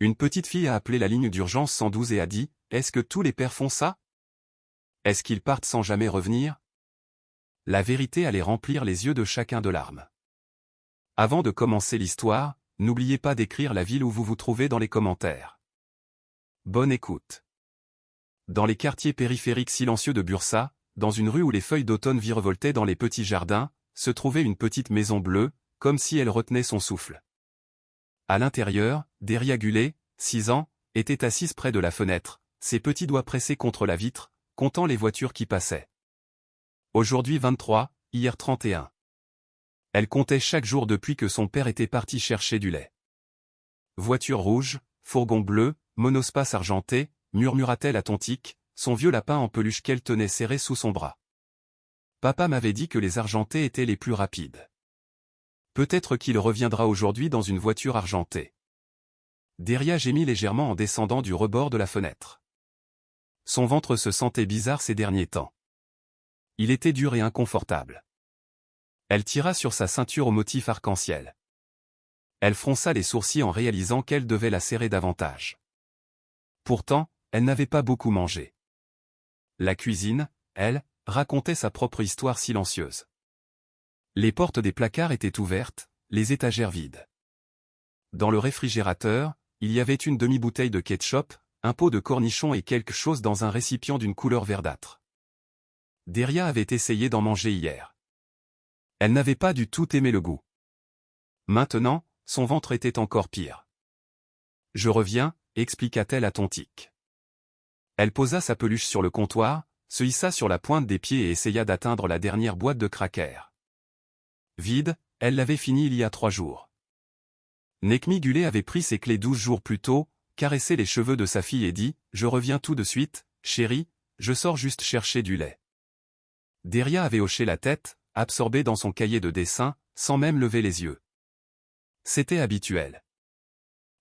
Une petite fille a appelé la ligne d'urgence 112 et a dit « Est-ce que tous les pères font ça? Est-ce qu'ils partent sans jamais revenir ?» La vérité allait remplir les yeux de chacun de larmes. Avant de commencer l'histoire, n'oubliez pas d'écrire la ville où vous vous trouvez dans les commentaires. Bonne écoute. Dans les quartiers périphériques silencieux de Bursa, dans une rue où les feuilles d'automne virevoltaient dans les petits jardins, se trouvait une petite maison bleue, comme si elle retenait son souffle. À l'intérieur, Deria Gulay, 6 ans, était assise près de la fenêtre, ses petits doigts pressés contre la vitre, comptant les voitures qui passaient. Aujourd'hui 23, hier 31. Elle comptait chaque jour depuis que son père était parti chercher du lait. Voiture rouge, fourgon bleu, monospace argenté, murmura-t-elle à Tontic, son vieux lapin en peluche qu'elle tenait serré sous son bras. Papa m'avait dit que les argentés étaient les plus rapides. Peut-être qu'il reviendra aujourd'hui dans une voiture argentée. Deria gémit légèrement en descendant du rebord de la fenêtre. Son ventre se sentait bizarre ces derniers temps. Il était dur et inconfortable. Elle tira sur sa ceinture au motif arc-en-ciel. Elle fronça les sourcils en réalisant qu'elle devait la serrer davantage. Pourtant, elle n'avait pas beaucoup mangé. La cuisine, elle, racontait sa propre histoire silencieuse. Les portes des placards étaient ouvertes, les étagères vides. Dans le réfrigérateur, il y avait une demi-bouteille de ketchup, un pot de cornichons et quelque chose dans un récipient d'une couleur verdâtre. Deria avait essayé d'en manger hier. Elle n'avait pas du tout aimé le goût. Maintenant, son ventre était encore pire. « Je reviens », expliqua-t-elle à Tontic. Elle posa sa peluche sur le comptoir, se hissa sur la pointe des pieds et essaya d'atteindre la dernière boîte de crackers. Vide, elle l'avait fini il y a 3 jours. Nekmi Gulay avait pris ses clés 12 jours plus tôt, caressé les cheveux de sa fille et dit « Je reviens tout de suite, chérie, je sors juste chercher du lait. » Deria avait hoché la tête, absorbée dans son cahier de dessin, sans même lever les yeux. C'était habituel.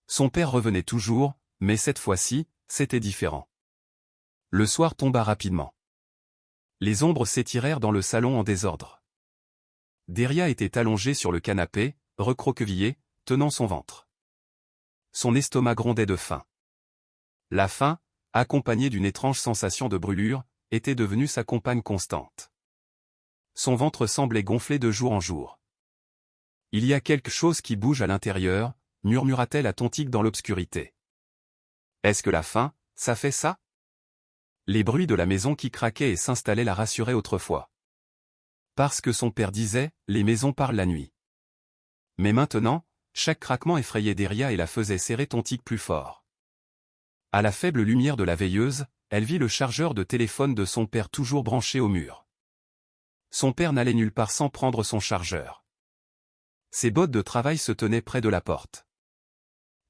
Son père revenait toujours, mais cette fois-ci, c'était différent. Le soir tomba rapidement. Les ombres s'étirèrent dans le salon en désordre. Deria était allongée sur le canapé, recroquevillée, tenant son ventre. Son estomac grondait de faim. La faim, accompagnée d'une étrange sensation de brûlure, était devenue sa compagne constante. Son ventre semblait gonfler de jour en jour. « Il y a quelque chose qui bouge à l'intérieur », murmura-t-elle à Tontic dans l'obscurité. « Est-ce que la faim, ça fait ça ?» Les bruits de la maison qui craquait et s'installait la rassuraient autrefois. Parce que son père disait, les maisons parlent la nuit. Mais maintenant, chaque craquement effrayait Deria et la faisait serrer Tontic plus fort. À la faible lumière de la veilleuse, elle vit le chargeur de téléphone de son père toujours branché au mur. Son père n'allait nulle part sans prendre son chargeur. Ses bottes de travail se tenaient près de la porte.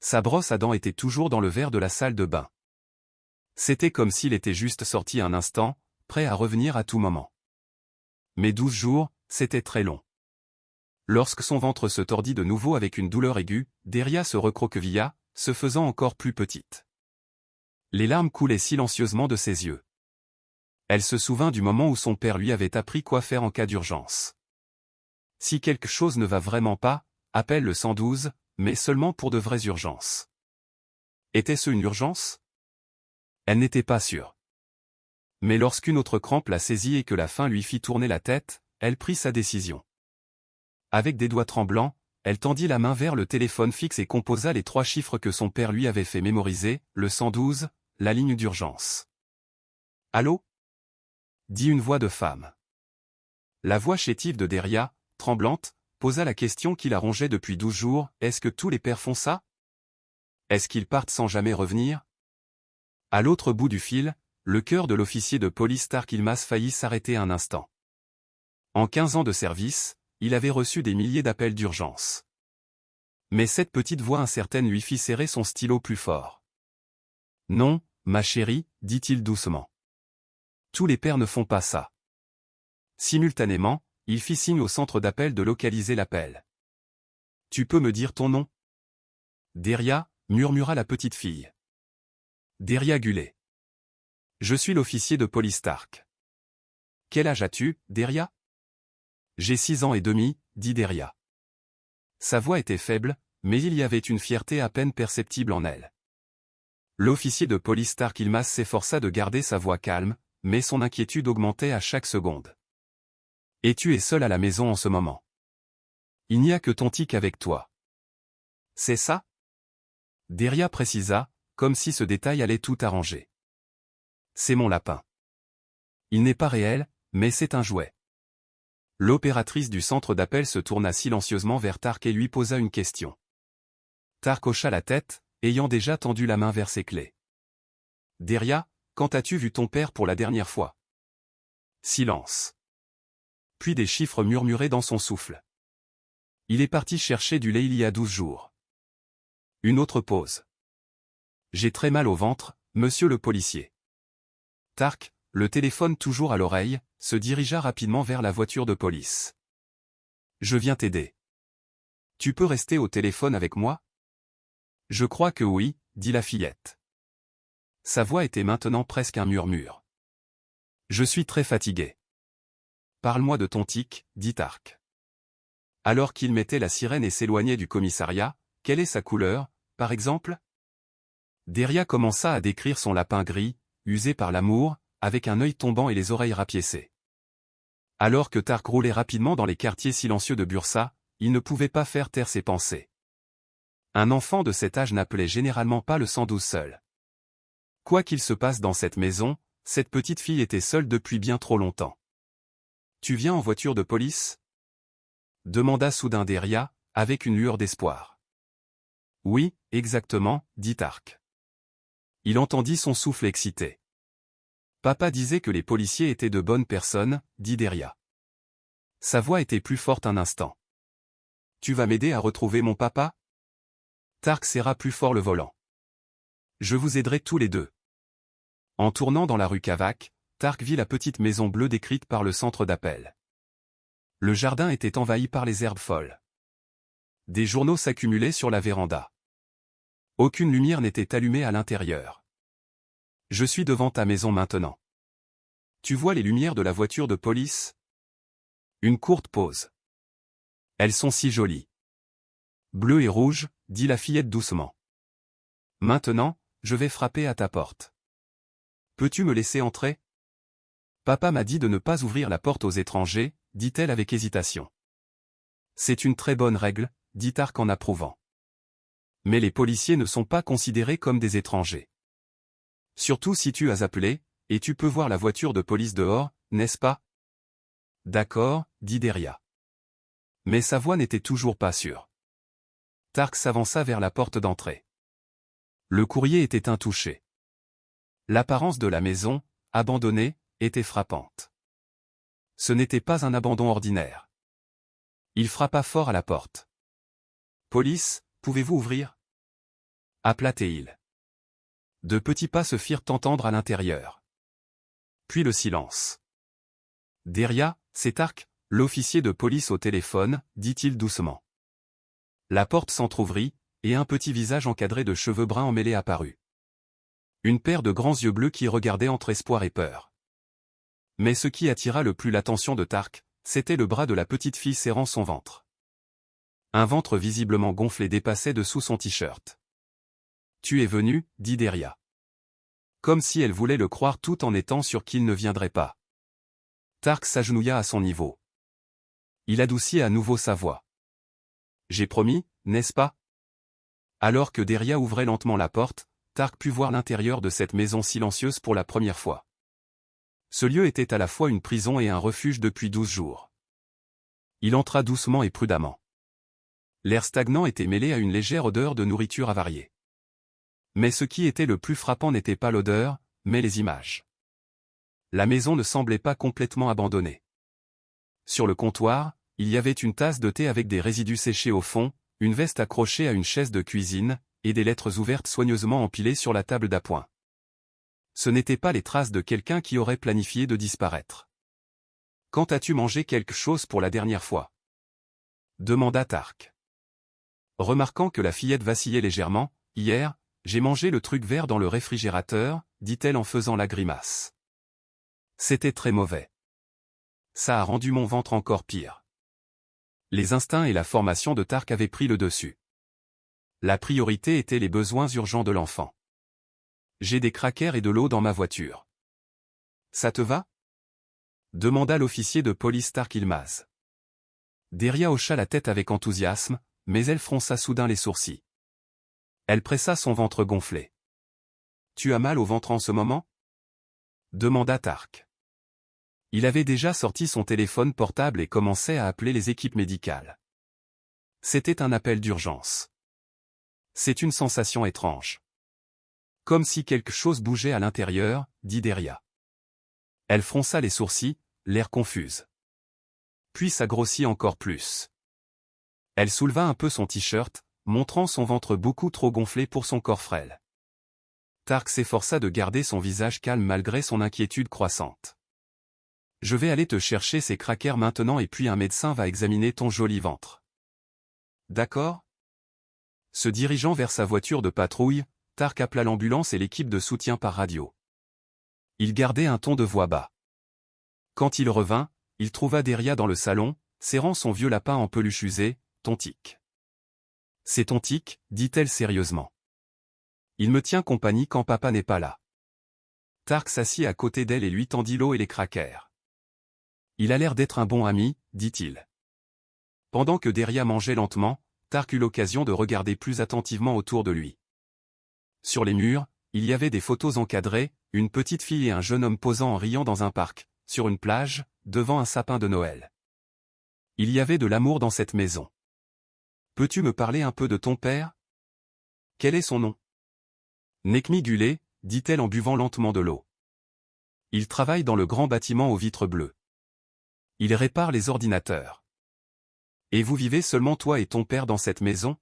Sa brosse à dents était toujours dans le verre de la salle de bain. C'était comme s'il était juste sorti un instant, prêt à revenir à tout moment. Mais 12 jours, c'était très long. Lorsque son ventre se tordit de nouveau avec une douleur aiguë, Deria se recroquevilla, se faisant encore plus petite. Les larmes coulaient silencieusement de ses yeux. Elle se souvint du moment où son père lui avait appris quoi faire en cas d'urgence. Si quelque chose ne va vraiment pas, appelle le 112, mais seulement pour de vraies urgences. Était-ce une urgence? Elle n'était pas sûre. Mais lorsqu'une autre crampe la saisit et que la faim lui fit tourner la tête, elle prit sa décision. Avec des doigts tremblants, elle tendit la main vers le téléphone fixe et composa les 3 chiffres que son père lui avait fait mémoriser, le 112, la ligne d'urgence. « Allô ?» dit une voix de femme. La voix chétive de Deria, tremblante, posa la question qui la rongeait depuis 12 jours, « Est-ce que tous les pères font ça? Est-ce qu'ils partent sans jamais revenir ?» À l'autre bout du fil, le cœur de l'officier de police Stark Yilmaz faillit s'arrêter un instant. En 15 ans de service, il avait reçu des milliers d'appels d'urgence. Mais cette petite voix incertaine lui fit serrer son stylo plus fort. « Non, ma chérie, dit-il doucement. Tous les pères ne font pas ça. » Simultanément, il fit signe au centre d'appel de localiser l'appel. « Tu peux me dire ton nom ?» Deria, murmura la petite fille. Deria Gulay. Je suis l'officier de police Stark. Quel âge as-tu, Deria? J'ai 6 ans et demi, dit Deria. Sa voix était faible, mais il y avait une fierté à peine perceptible en elle. L'officier de police Tark Yılmaz s'efforça de garder sa voix calme, mais son inquiétude augmentait à chaque seconde. « Et tu es seul à la maison en ce moment. Il n'y a que Tontik avec toi. C'est ça ?» Deria précisa, comme si ce détail allait tout arranger. « C'est mon lapin. Il n'est pas réel, mais c'est un jouet. » L'opératrice du centre d'appel se tourna silencieusement vers Tark et lui posa une question. Tark hocha la tête, ayant déjà tendu la main vers ses clés. « Deria, quand as-tu vu ton père pour la dernière fois ?» Silence. Puis des chiffres murmurés dans son souffle. « Il est parti chercher du lait il y a 12 jours. » Une autre pause. « J'ai très mal au ventre, monsieur le policier. » Tark, le téléphone toujours à l'oreille, se dirigea rapidement vers la voiture de police. « Je viens t'aider. Tu peux rester au téléphone avec moi ? » « Je crois que oui, » dit la fillette. Sa voix était maintenant presque un murmure. « Je suis très fatigué. »« Parle-moi de Tontik, » dit Tark. Alors qu'il mettait la sirène et s'éloignait du commissariat, quelle est sa couleur, par exemple ? Deria commença à décrire son lapin gris, usé par l'amour, avec un œil tombant et les oreilles rapiécées. Alors que Tark roulait rapidement dans les quartiers silencieux de Bursa, il ne pouvait pas faire taire ses pensées. Un enfant de cet âge n'appelait généralement pas le 112 seul. Quoi qu'il se passe dans cette maison, cette petite fille était seule depuis bien trop longtemps. « Tu viens en voiture de police ?» demanda soudain Deria, avec une lueur d'espoir. « Oui, exactement, » dit Tark. Il entendit son souffle excité. « Papa disait que les policiers étaient de bonnes personnes, » dit Deria. Sa voix était plus forte un instant. « Tu vas m'aider à retrouver mon papa ?» Tark serra plus fort le volant. « Je vous aiderai tous les deux. » En tournant dans la rue Cavac, Tark vit la petite maison bleue décrite par le centre d'appel. Le jardin était envahi par les herbes folles. Des journaux s'accumulaient sur la véranda. Aucune lumière n'était allumée à l'intérieur. « Je suis devant ta maison maintenant. Tu vois les lumières de la voiture de police ? » Une courte pause. « Elles sont si jolies. Bleu et rouge, » dit la fillette doucement. « Maintenant, je vais frapper à ta porte. Peux-tu me laisser entrer ? » Papa m'a dit de ne pas ouvrir la porte aux étrangers, dit-elle avec hésitation. C'est une très bonne règle, dit Tark en approuvant. Mais les policiers ne sont pas considérés comme des étrangers. Surtout si tu as appelé, et tu peux voir la voiture de police dehors, n'est-ce pas ? D'accord, dit Deria. Mais sa voix n'était toujours pas sûre. Tark s'avança vers la porte d'entrée. Le courrier était intouché. L'apparence de la maison, abandonnée, était frappante. Ce n'était pas un abandon ordinaire. Il frappa fort à la porte. « Police, pouvez-vous ouvrir ?» appela-t-il. De petits pas se firent entendre à l'intérieur. Puis le silence. « Deria, c'est Tark, l'officier de police au téléphone, » dit-il doucement. La porte s'entr'ouvrit, et un petit visage encadré de cheveux bruns emmêlés apparut. Une paire de grands yeux bleus qui regardaient entre espoir et peur. Mais ce qui attira le plus l'attention de Tark, c'était le bras de la petite fille serrant son ventre. Un ventre visiblement gonflé dépassait dessous son t-shirt. « Tu es venu, » dit Deria. Comme si elle voulait le croire tout en étant sûre qu'il ne viendrait pas. Tark s'agenouilla à son niveau. Il adoucit à nouveau sa voix. « J'ai promis, n'est-ce pas ?» Alors que Deria ouvrait lentement la porte, Tark put voir l'intérieur de cette maison silencieuse pour la première fois. Ce lieu était à la fois une prison et un refuge depuis 12 jours. Il entra doucement et prudemment. L'air stagnant était mêlé à une légère odeur de nourriture avariée. Mais ce qui était le plus frappant n'était pas l'odeur, mais les images. La maison ne semblait pas complètement abandonnée. Sur le comptoir, il y avait une tasse de thé avec des résidus séchés au fond, une veste accrochée à une chaise de cuisine, et des lettres ouvertes soigneusement empilées sur la table d'appoint. Ce n'étaient pas les traces de quelqu'un qui aurait planifié de disparaître. « Quand as-tu mangé quelque chose pour la dernière fois ?» demanda Tark. Remarquant que la fillette vacillait légèrement, « Hier, j'ai mangé le truc vert dans le réfrigérateur, » dit-elle en faisant la grimace. C'était très mauvais. Ça a rendu mon ventre encore pire. Les instincts et la formation de Tark avaient pris le dessus. La priorité était les besoins urgents de l'enfant. J'ai des crackers et de l'eau dans ma voiture. Ça te va? Demanda l'officier de police Tark Yılmaz. Deria hocha la tête avec enthousiasme, mais elle fronça soudain les sourcils. Elle pressa son ventre gonflé. Tu as mal au ventre en ce moment? Demanda Tark. Il avait déjà sorti son téléphone portable et commençait à appeler les équipes médicales. C'était un appel d'urgence. C'est une sensation étrange. Comme si quelque chose bougeait à l'intérieur, dit Deria. Elle fronça les sourcils, l'air confuse. Puis s'agrossit encore plus. Elle souleva un peu son t-shirt, montrant son ventre beaucoup trop gonflé pour son corps frêle. Tark s'efforça de garder son visage calme malgré son inquiétude croissante. Je vais aller te chercher ces crackers maintenant et puis un médecin va examiner ton joli ventre. D'accord? Se dirigeant vers sa voiture de patrouille, Tark appela l'ambulance et l'équipe de soutien par radio. Il gardait un ton de voix bas. Quand il revint, il trouva Deria dans le salon, serrant son vieux lapin en peluche usée, Tontik. C'est Tontik, dit-elle sérieusement. Il me tient compagnie quand papa n'est pas là. Tark s'assit à côté d'elle et lui tendit l'eau et les crackers. Il a l'air d'être un bon ami, dit-il. Pendant que Deria mangeait lentement, Tark eut l'occasion de regarder plus attentivement autour de lui. Sur les murs, il y avait des photos encadrées, une petite fille et un jeune homme posant en riant dans un parc, sur une plage, devant un sapin de Noël. Il y avait de l'amour dans cette maison. Peux-tu me parler un peu de ton père? Quel est son nom? Nekmi Gülay, dit-elle en buvant lentement de l'eau. Il travaille dans le grand bâtiment aux vitres bleues. Il répare les ordinateurs. Et vous vivez seulement toi et ton père dans cette maison?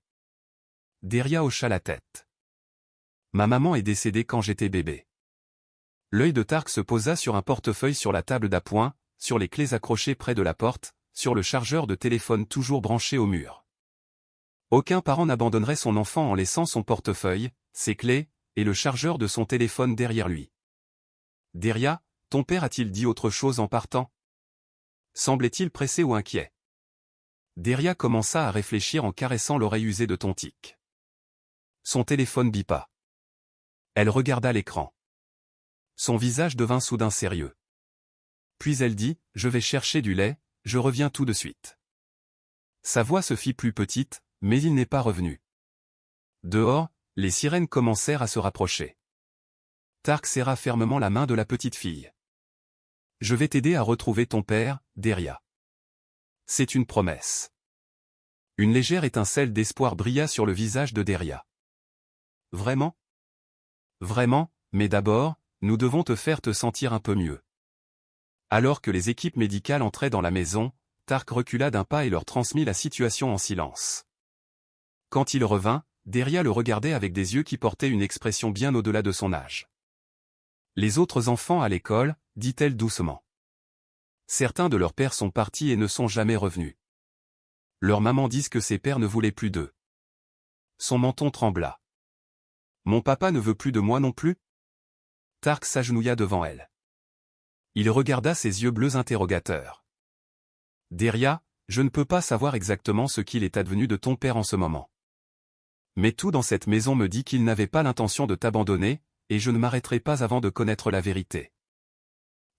Deria hocha la tête. Ma maman est décédée quand j'étais bébé. L'œil de Tark se posa sur un portefeuille sur la table d'appoint, sur les clés accrochées près de la porte, sur le chargeur de téléphone toujours branché au mur. Aucun parent n'abandonnerait son enfant en laissant son portefeuille, ses clés, et le chargeur de son téléphone derrière lui. Deria, ton père a-t-il dit autre chose en partant? Semblait-il pressé ou inquiet? Deria commença à réfléchir en caressant l'oreille usée de Tontik. Son téléphone bipa. Elle regarda l'écran. Son visage devint soudain sérieux. Puis elle dit, je vais chercher du lait, je reviens tout de suite. Sa voix se fit plus petite, mais il n'est pas revenu. Dehors, les sirènes commencèrent à se rapprocher. Tark serra fermement la main de la petite fille. Je vais t'aider à retrouver ton père, Deria. C'est une promesse. Une légère étincelle d'espoir brilla sur le visage de Deria. Vraiment? Vraiment, mais d'abord, nous devons te faire te sentir un peu mieux. Alors que les équipes médicales entraient dans la maison, Tark recula d'un pas et leur transmit la situation en silence. Quand il revint, Deria le regardait avec des yeux qui portaient une expression bien au-delà de son âge. Les autres enfants à l'école, dit-elle doucement. Certains de leurs pères sont partis et ne sont jamais revenus. Leurs mamans disent que ses pères ne voulaient plus d'eux. Son menton trembla. Mon papa ne veut plus de moi non plus? Tark s'agenouilla devant elle. Il regarda ses yeux bleus interrogateurs. Deria, je ne peux pas savoir exactement ce qu'il est advenu de ton père en ce moment. Mais tout dans cette maison me dit qu'il n'avait pas l'intention de t'abandonner, et je ne m'arrêterai pas avant de connaître la vérité.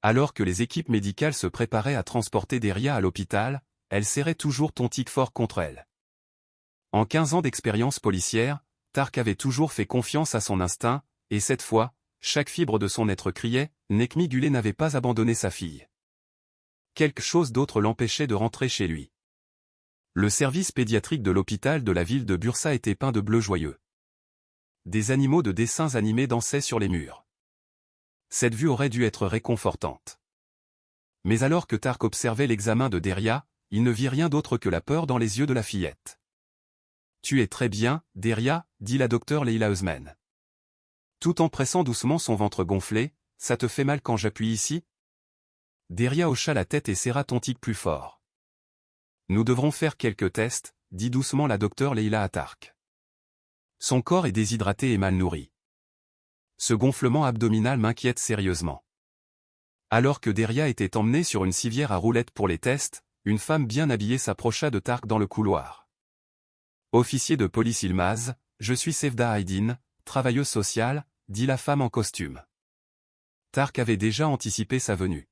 Alors que les équipes médicales se préparaient à transporter Deria à l'hôpital, elle serrait toujours Tontik fort contre elle. En 15 ans d'expérience policière, Tark avait toujours fait confiance à son instinct, et cette fois, chaque fibre de son être criait, Nekmi Gülay n'avait pas abandonné sa fille. Quelque chose d'autre l'empêchait de rentrer chez lui. Le service pédiatrique de l'hôpital de la ville de Bursa était peint de bleu joyeux. Des animaux de dessins animés dansaient sur les murs. Cette vue aurait dû être réconfortante. Mais alors que Tark observait l'examen de Deria, il ne vit rien d'autre que la peur dans les yeux de la fillette. « Tu es très bien, Deria, dit la docteure Leila Özmen. Tout en pressant doucement son ventre gonflé, ça te fait mal quand j'appuie ici? Deria hocha la tête et serra Tontik plus fort. Nous devrons faire quelques tests, dit doucement la docteure Leila à Tark. Son corps est déshydraté et mal nourri. Ce gonflement abdominal m'inquiète sérieusement. Alors que Deria était emmenée sur une civière à roulettes pour les tests, une femme bien habillée s'approcha de Tark dans le couloir. Officier de police Yılmaz, je suis Sevda Aydin, travailleuse sociale, dit la femme en costume. Tark avait déjà anticipé sa venue.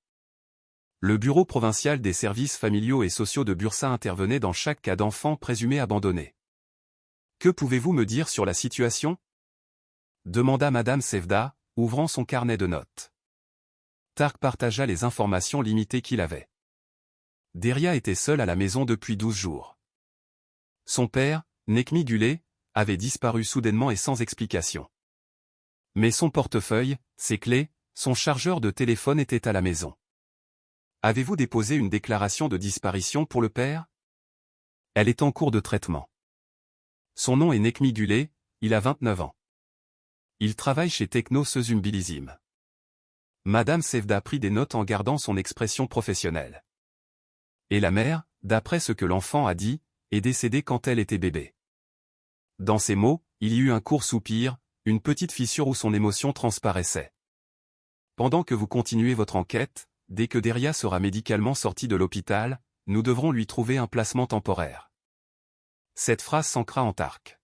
Le Bureau provincial des services familiaux et sociaux de Bursa intervenait dans chaque cas d'enfant présumé abandonné. Que pouvez-vous me dire sur la situation? Demanda Madame Sevda, ouvrant son carnet de notes. Tark partagea les informations limitées qu'il avait. Deria était seule à la maison depuis 12 jours. Son père, Nekmi Gulé, avait disparu soudainement et sans explication. Mais son portefeuille, ses clés, son chargeur de téléphone étaient à la maison. Avez-vous déposé une déclaration de disparition pour le père? Elle est en cours de traitement. Son nom est Nekmi Gulé, il a 29 ans. Il travaille chez Techno Sözümbilizim. Madame Sevda prit des notes en gardant son expression professionnelle. Et la mère, d'après ce que l'enfant a dit, est décédée quand elle était bébé. Dans ces mots, il y eut un court soupir, une petite fissure où son émotion transparaissait. Pendant que vous continuez votre enquête, dès que Deria sera médicalement sortie de l'hôpital, nous devrons lui trouver un placement temporaire. Cette phrase s'ancra en Tark.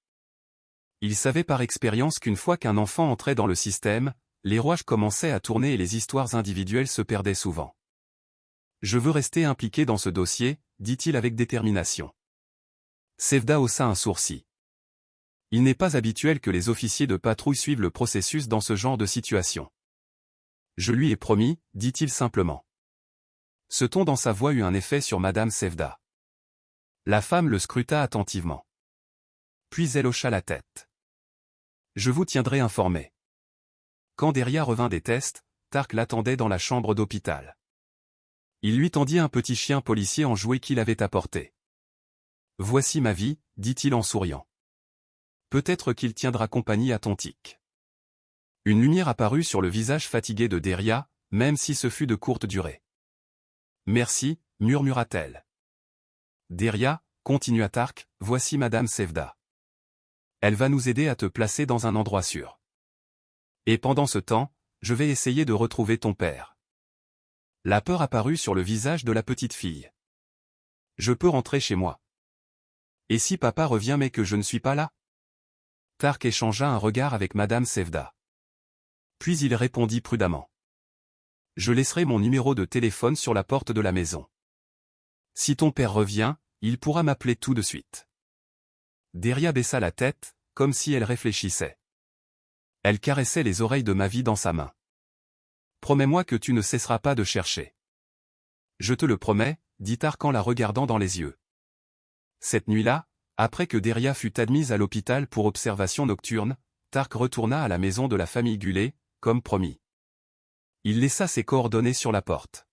Il savait par expérience qu'une fois qu'un enfant entrait dans le système, les rouages commençaient à tourner et les histoires individuelles se perdaient souvent. Je veux rester impliqué dans ce dossier, dit-il avec détermination. Sevda haussa un sourcil. Il n'est pas habituel que les officiers de patrouille suivent le processus dans ce genre de situation. Je lui ai promis, dit-il simplement. Ce ton dans sa voix eut un effet sur Madame Sevda. La femme le scruta attentivement. Puis elle hocha la tête. Je vous tiendrai informé. Quand Deria revint des tests, Tark l'attendait dans la chambre d'hôpital. Il lui tendit un petit chien policier en jouet qu'il avait apporté. Voici ma vie, dit-il en souriant. Peut-être qu'il tiendra compagnie à ton tic. Une lumière apparut sur le visage fatigué de Deria, même si ce fut de courte durée. Merci, murmura-t-elle. Deria, continua Tark, voici Madame Sevda. Elle va nous aider à te placer dans un endroit sûr. Et pendant ce temps, je vais essayer de retrouver ton père. La peur apparut sur le visage de la petite fille. Je peux rentrer chez moi. Et si papa revient mais que je ne suis pas là? Tark échangea un regard avec Madame Sevda. Puis il répondit prudemment. Je laisserai mon numéro de téléphone sur la porte de la maison. Si ton père revient, il pourra m'appeler tout de suite. Deria baissa la tête, comme si elle réfléchissait. Elle caressait les oreilles de ma vie dans sa main. Promets-moi que tu ne cesseras pas de chercher. Je te le promets, dit Tark en la regardant dans les yeux. Cette nuit-là, après que Deria fut admise à l'hôpital pour observation nocturne, Tark retourna à la maison de la famille Gulé, comme promis. Il laissa ses coordonnées sur la porte.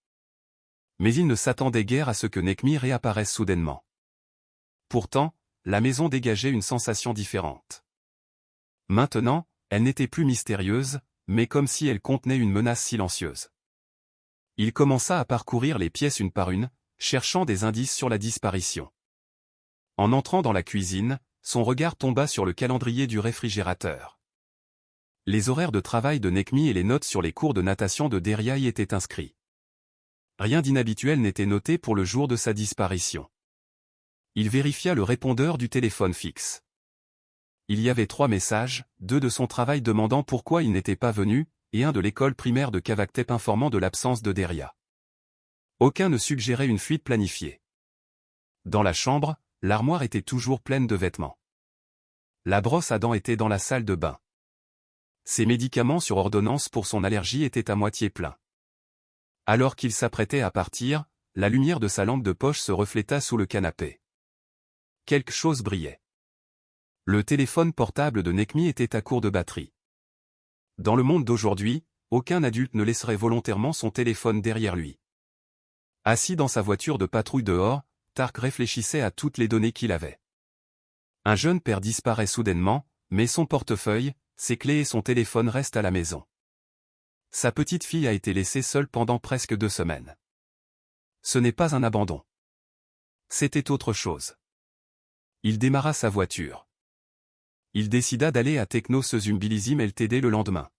Mais il ne s'attendait guère à ce que Nekmi réapparaisse soudainement. Pourtant, la maison dégageait une sensation différente. Maintenant, elle n'était plus mystérieuse, mais comme si elle contenait une menace silencieuse. Il commença à parcourir les pièces une par une, cherchant des indices sur la disparition. En entrant dans la cuisine, son regard tomba sur le calendrier du réfrigérateur. Les horaires de travail de Nekmi et les notes sur les cours de natation de Deria y étaient inscrits. Rien d'inhabituel n'était noté pour le jour de sa disparition. Il vérifia le répondeur du téléphone fixe. Il y avait 3 messages, 2 de son travail demandant pourquoi il n'était pas venu, et un de l'école primaire de Kavaktep informant de l'absence de Deria. Aucun ne suggérait une fuite planifiée. Dans la chambre, l'armoire était toujours pleine de vêtements. La brosse à dents était dans la salle de bain. Ses médicaments sur ordonnance pour son allergie étaient à moitié pleins. Alors qu'il s'apprêtait à partir, la lumière de sa lampe de poche se refléta sous le canapé. Quelque chose brillait. Le téléphone portable de Nekmi était à court de batterie. Dans le monde d'aujourd'hui, aucun adulte ne laisserait volontairement son téléphone derrière lui. Assis dans sa voiture de patrouille dehors, Tark réfléchissait à toutes les données qu'il avait. Un jeune père disparaît soudainement, mais son portefeuille, ses clés et son téléphone restent à la maison. Sa petite fille a été laissée seule pendant presque 2 semaines. Ce n'est pas un abandon. C'était autre chose. Il démarra sa voiture. Il décida d'aller à Techno Sözümbilizim Ltd le lendemain.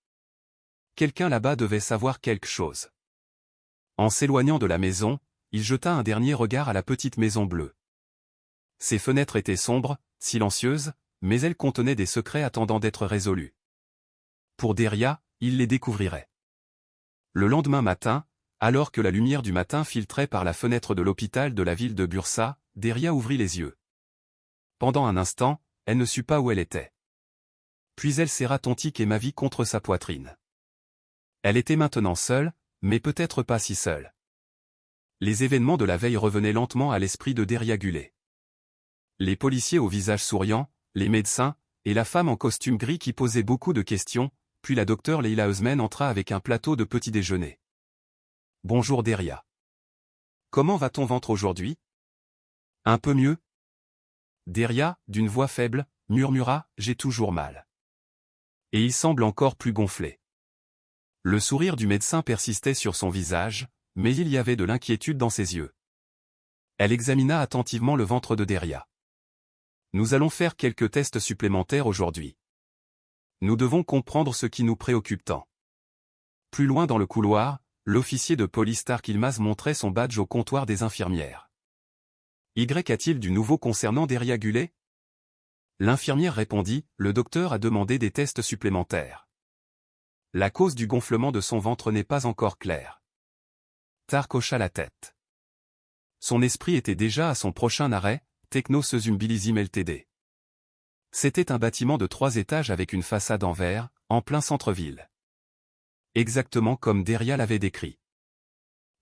Quelqu'un là-bas devait savoir quelque chose. En s'éloignant de la maison, il jeta un dernier regard à la petite maison bleue. Ses fenêtres étaient sombres, silencieuses, mais elles contenaient des secrets attendant d'être résolus. Pour Deria, il les découvrirait. Le lendemain matin, alors que la lumière du matin filtrait par la fenêtre de l'hôpital de la ville de Bursa, Deria ouvrit les yeux. Pendant un instant, elle ne sut pas où elle était. Puis elle serra Tontik et Mavi contre sa poitrine. Elle était maintenant seule, mais peut-être pas si seule. Les événements de la veille revenaient lentement à l'esprit de Deria Gulay. Les policiers au visage souriant, les médecins, et la femme en costume gris qui posait beaucoup de questions, puis la docteure Leila Eusmen entra avec un plateau de petit déjeuner. « Bonjour Deria. Comment va ton ventre aujourd'hui ? Un peu mieux ? » Deria, d'une voix faible, murmura « J'ai toujours mal. » Et il semble encore plus gonflé. Le sourire du médecin persistait sur son visage, mais il y avait de l'inquiétude dans ses yeux. Elle examina attentivement le ventre de Deria. « Nous allons faire quelques tests supplémentaires aujourd'hui. Nous devons comprendre ce qui nous préoccupe tant. » Plus loin dans le couloir, l'officier de police Tark Yılmaz montrait son badge au comptoir des infirmières. « Y a-t-il du nouveau concernant Deria Gulay ?» L'infirmière répondit, « Le docteur a demandé des tests supplémentaires. La cause du gonflement de son ventre n'est pas encore claire. » Tark hocha la tête. Son esprit était déjà à son prochain arrêt, Techno Sözüm Bilizim Ltd. C'était un bâtiment de 3 étages avec une façade en verre, en plein centre-ville. Exactement comme Deria l'avait décrit.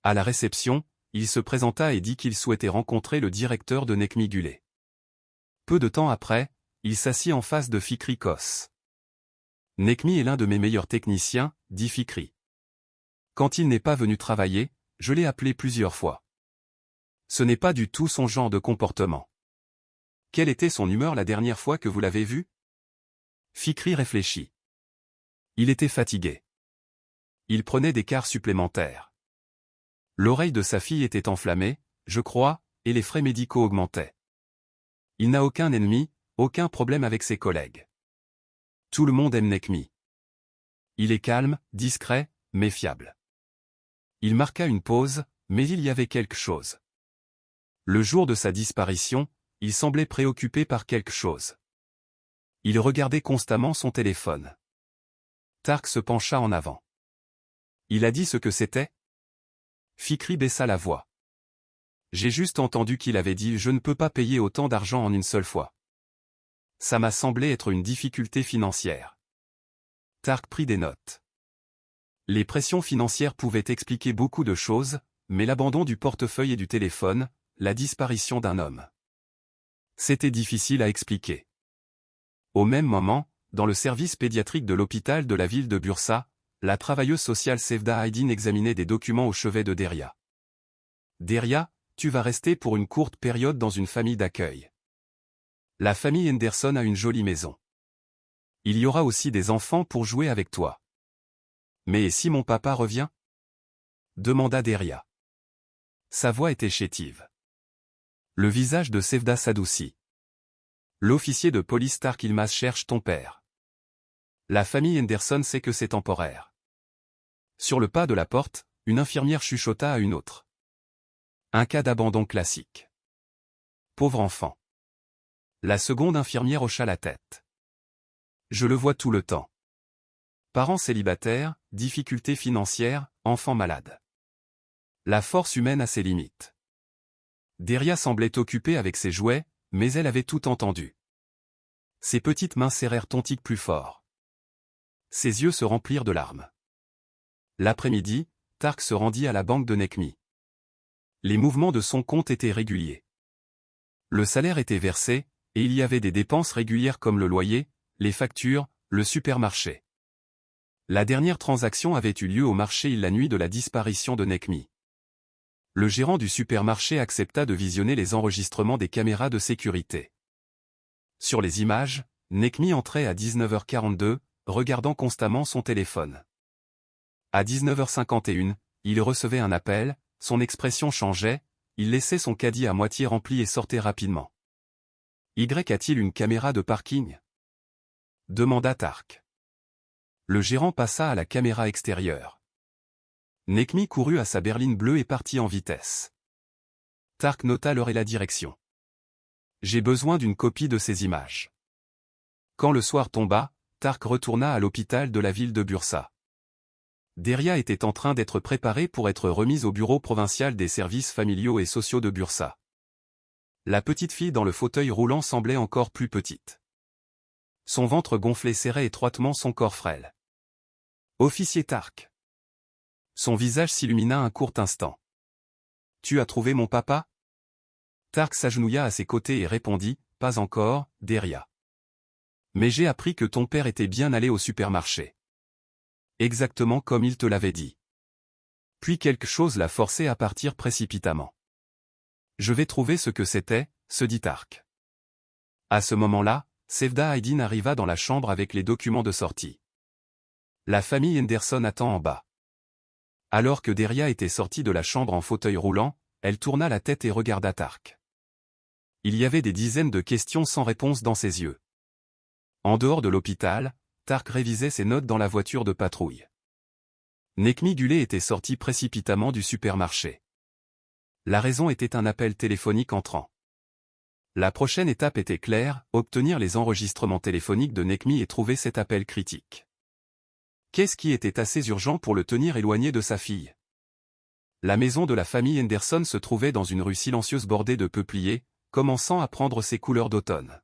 À la réception, il se présenta et dit qu'il souhaitait rencontrer le directeur de Nekmi Gulay. Peu de temps après, il s'assit en face de Fikri Kos. « Nekmi est l'un de mes meilleurs techniciens, » dit Fikri. « Quand il n'est pas venu travailler, je l'ai appelé plusieurs fois. Ce n'est pas du tout son genre de comportement. » Quelle était son humeur la dernière fois que vous l'avez vu ? Fikri réfléchit. Il était fatigué. Il prenait des quarts supplémentaires. L'oreille de sa fille était enflammée, je crois, et les frais médicaux augmentaient. Il n'a aucun ennemi, aucun problème avec ses collègues. Tout le monde aime Nekmi. Il est calme, discret, mais fiable. Il marqua une pause, mais il y avait quelque chose. Le jour de sa disparition, il semblait préoccupé par quelque chose. Il regardait constamment son téléphone. Tark se pencha en avant. Il a dit ce que c'était ? Fikri baissa la voix. J'ai juste entendu qu'il avait dit « Je ne peux pas payer autant d'argent en une seule fois. » Ça m'a semblé être une difficulté financière. Tark prit des notes. Les pressions financières pouvaient expliquer beaucoup de choses, mais l'abandon du portefeuille et du téléphone, la disparition d'un homme. C'était difficile à expliquer. Au même moment, dans le service pédiatrique de l'hôpital de la ville de Bursa, la travailleuse sociale Sevda Aydin examinait des documents au chevet de Deria. « Deria, tu vas rester pour une courte période dans une famille d'accueil. La famille Henderson a une jolie maison. Il y aura aussi des enfants pour jouer avec toi. Mais et si mon papa revient ? » demanda Deria. Sa voix était chétive. Le visage de Sevda s'adoucit. L'officier de police Tark Yılmaz cherche ton père. La famille Henderson sait que c'est temporaire. Sur le pas de la porte, une infirmière chuchota à une autre. Un cas d'abandon classique. Pauvre enfant. La seconde infirmière hocha la tête. Je le vois tout le temps. Parents célibataires, difficultés financières, enfants malades. La force humaine a ses limites. Deria semblait occupée avec ses jouets, mais elle avait tout entendu. Ses petites mains serrèrent Tontik plus fort. Ses yeux se remplirent de larmes. L'après-midi, Tark se rendit à la banque de Nekmi. Les mouvements de son compte étaient réguliers. Le salaire était versé, et il y avait des dépenses régulières comme le loyer, les factures, le supermarché. La dernière transaction avait eu lieu au marché la nuit de la disparition de Nekmi. Le gérant du supermarché accepta de visionner les enregistrements des caméras de sécurité. Sur les images, Nekmi entrait à 19h42, regardant constamment son téléphone. À 19h51, il recevait un appel, son expression changeait, il laissait son caddie à moitié rempli et sortait rapidement. Y a-t-il une caméra de parking ? Demanda Tark. Le gérant passa à la caméra extérieure. Nekmi courut à sa berline bleue et partit en vitesse. Tark nota l'heure et la direction. J'ai besoin d'une copie de ces images. Quand le soir tomba, Tark retourna à l'hôpital de la ville de Bursa. Deria était en train d'être préparée pour être remise au bureau provincial des services familiaux et sociaux de Bursa. La petite fille dans le fauteuil roulant semblait encore plus petite. Son ventre gonflé serrait étroitement son corps frêle. « Officier Tark !» Son visage s'illumina un court instant. « Tu as trouvé mon papa ?» Tark s'agenouilla à ses côtés et répondit, « Pas encore, Deria. Mais j'ai appris que ton père était bien allé au supermarché. Exactement comme il te l'avait dit. Puis quelque chose l'a forcé à partir précipitamment. Je vais trouver ce que c'était, se dit Tark. À ce moment-là, Sevda Aydin arriva dans la chambre avec les documents de sortie. La famille Henderson attend en bas. Alors que Deria était sortie de la chambre en fauteuil roulant, elle tourna la tête et regarda Tark. Il y avait des dizaines de questions sans réponse dans ses yeux. En dehors de l'hôpital, Tark révisait ses notes dans la voiture de patrouille. Nekmi Gulé était sorti précipitamment du supermarché. La raison était un appel téléphonique entrant. La prochaine étape était claire, obtenir les enregistrements téléphoniques de Nekmi et trouver cet appel critique. Qu'est-ce qui était assez urgent pour le tenir éloigné de sa fille? La maison de la famille Henderson se trouvait dans une rue silencieuse bordée de peupliers, commençant à prendre ses couleurs d'automne.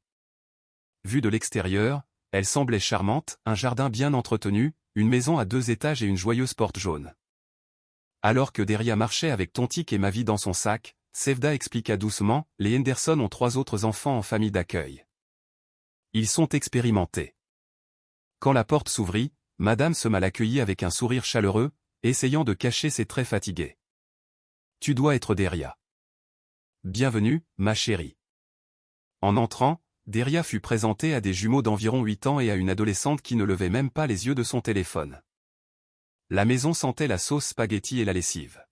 Vue de l'extérieur, elle semblait charmante, un jardin bien entretenu, une maison à 2 étages et une joyeuse porte jaune. Alors que Deria marchait avec Tontik et Mavi dans son sac, Sevda expliqua doucement, les Henderson ont 3 autres enfants en famille d'accueil. Ils sont expérimentés. Quand la porte s'ouvrit, Madame Sema l'accueillit avec un sourire chaleureux, essayant de cacher ses traits fatigués. Tu dois être Deria. Bienvenue, ma chérie. En entrant, Deria fut présentée à des jumeaux d'environ 8 ans et à une adolescente qui ne levait même pas les yeux de son téléphone. La maison sentait la sauce spaghetti et la lessive.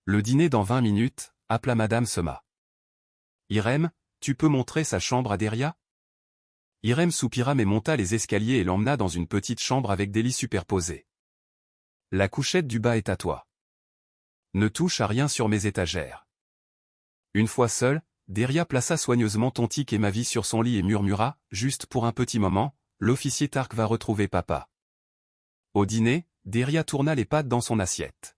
Le dîner dans 20 minutes, appela Madame Sema. Irem, tu peux montrer sa chambre à Deria? Irem soupira mais monta les escaliers et l'emmena dans une petite chambre avec des lits superposés. La couchette du bas est à toi. Ne touche à rien sur mes étagères. Une fois seule, Deria plaça soigneusement Tontik et Mavi sur son lit et murmura, juste pour un petit moment, l'officier Tark va retrouver papa. Au dîner, Deria tourna les pattes dans son assiette.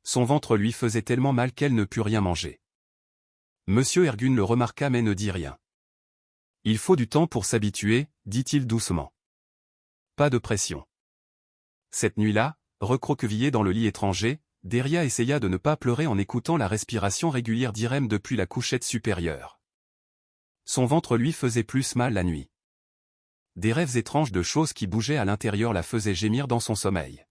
Son ventre lui faisait tellement mal qu'elle ne put rien manger. Monsieur Ergun le remarqua mais ne dit rien. Il faut du temps pour s'habituer, dit-il doucement. Pas de pression. Cette nuit-là, recroquevillée dans le lit étranger, Deria essaya de ne pas pleurer en écoutant la respiration régulière d'Irem depuis la couchette supérieure. Son ventre lui faisait plus mal la nuit. Des rêves étranges de choses qui bougeaient à l'intérieur la faisaient gémir dans son sommeil.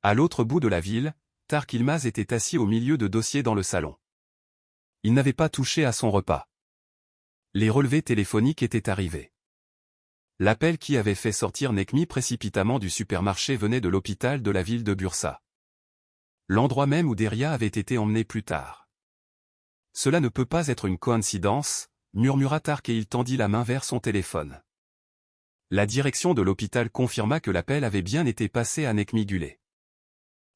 À l'autre bout de la ville, Tark Yılmaz était assis au milieu de dossiers dans le salon. Il n'avait pas touché à son repas. Les relevés téléphoniques étaient arrivés. L'appel qui avait fait sortir Nekmi précipitamment du supermarché venait de l'hôpital de la ville de Bursa. L'endroit même où Deria avait été emmenée plus tard. Cela ne peut pas être une coïncidence, murmura Tark et il tendit la main vers son téléphone. La direction de l'hôpital confirma que l'appel avait bien été passé à Nekmi Gulé.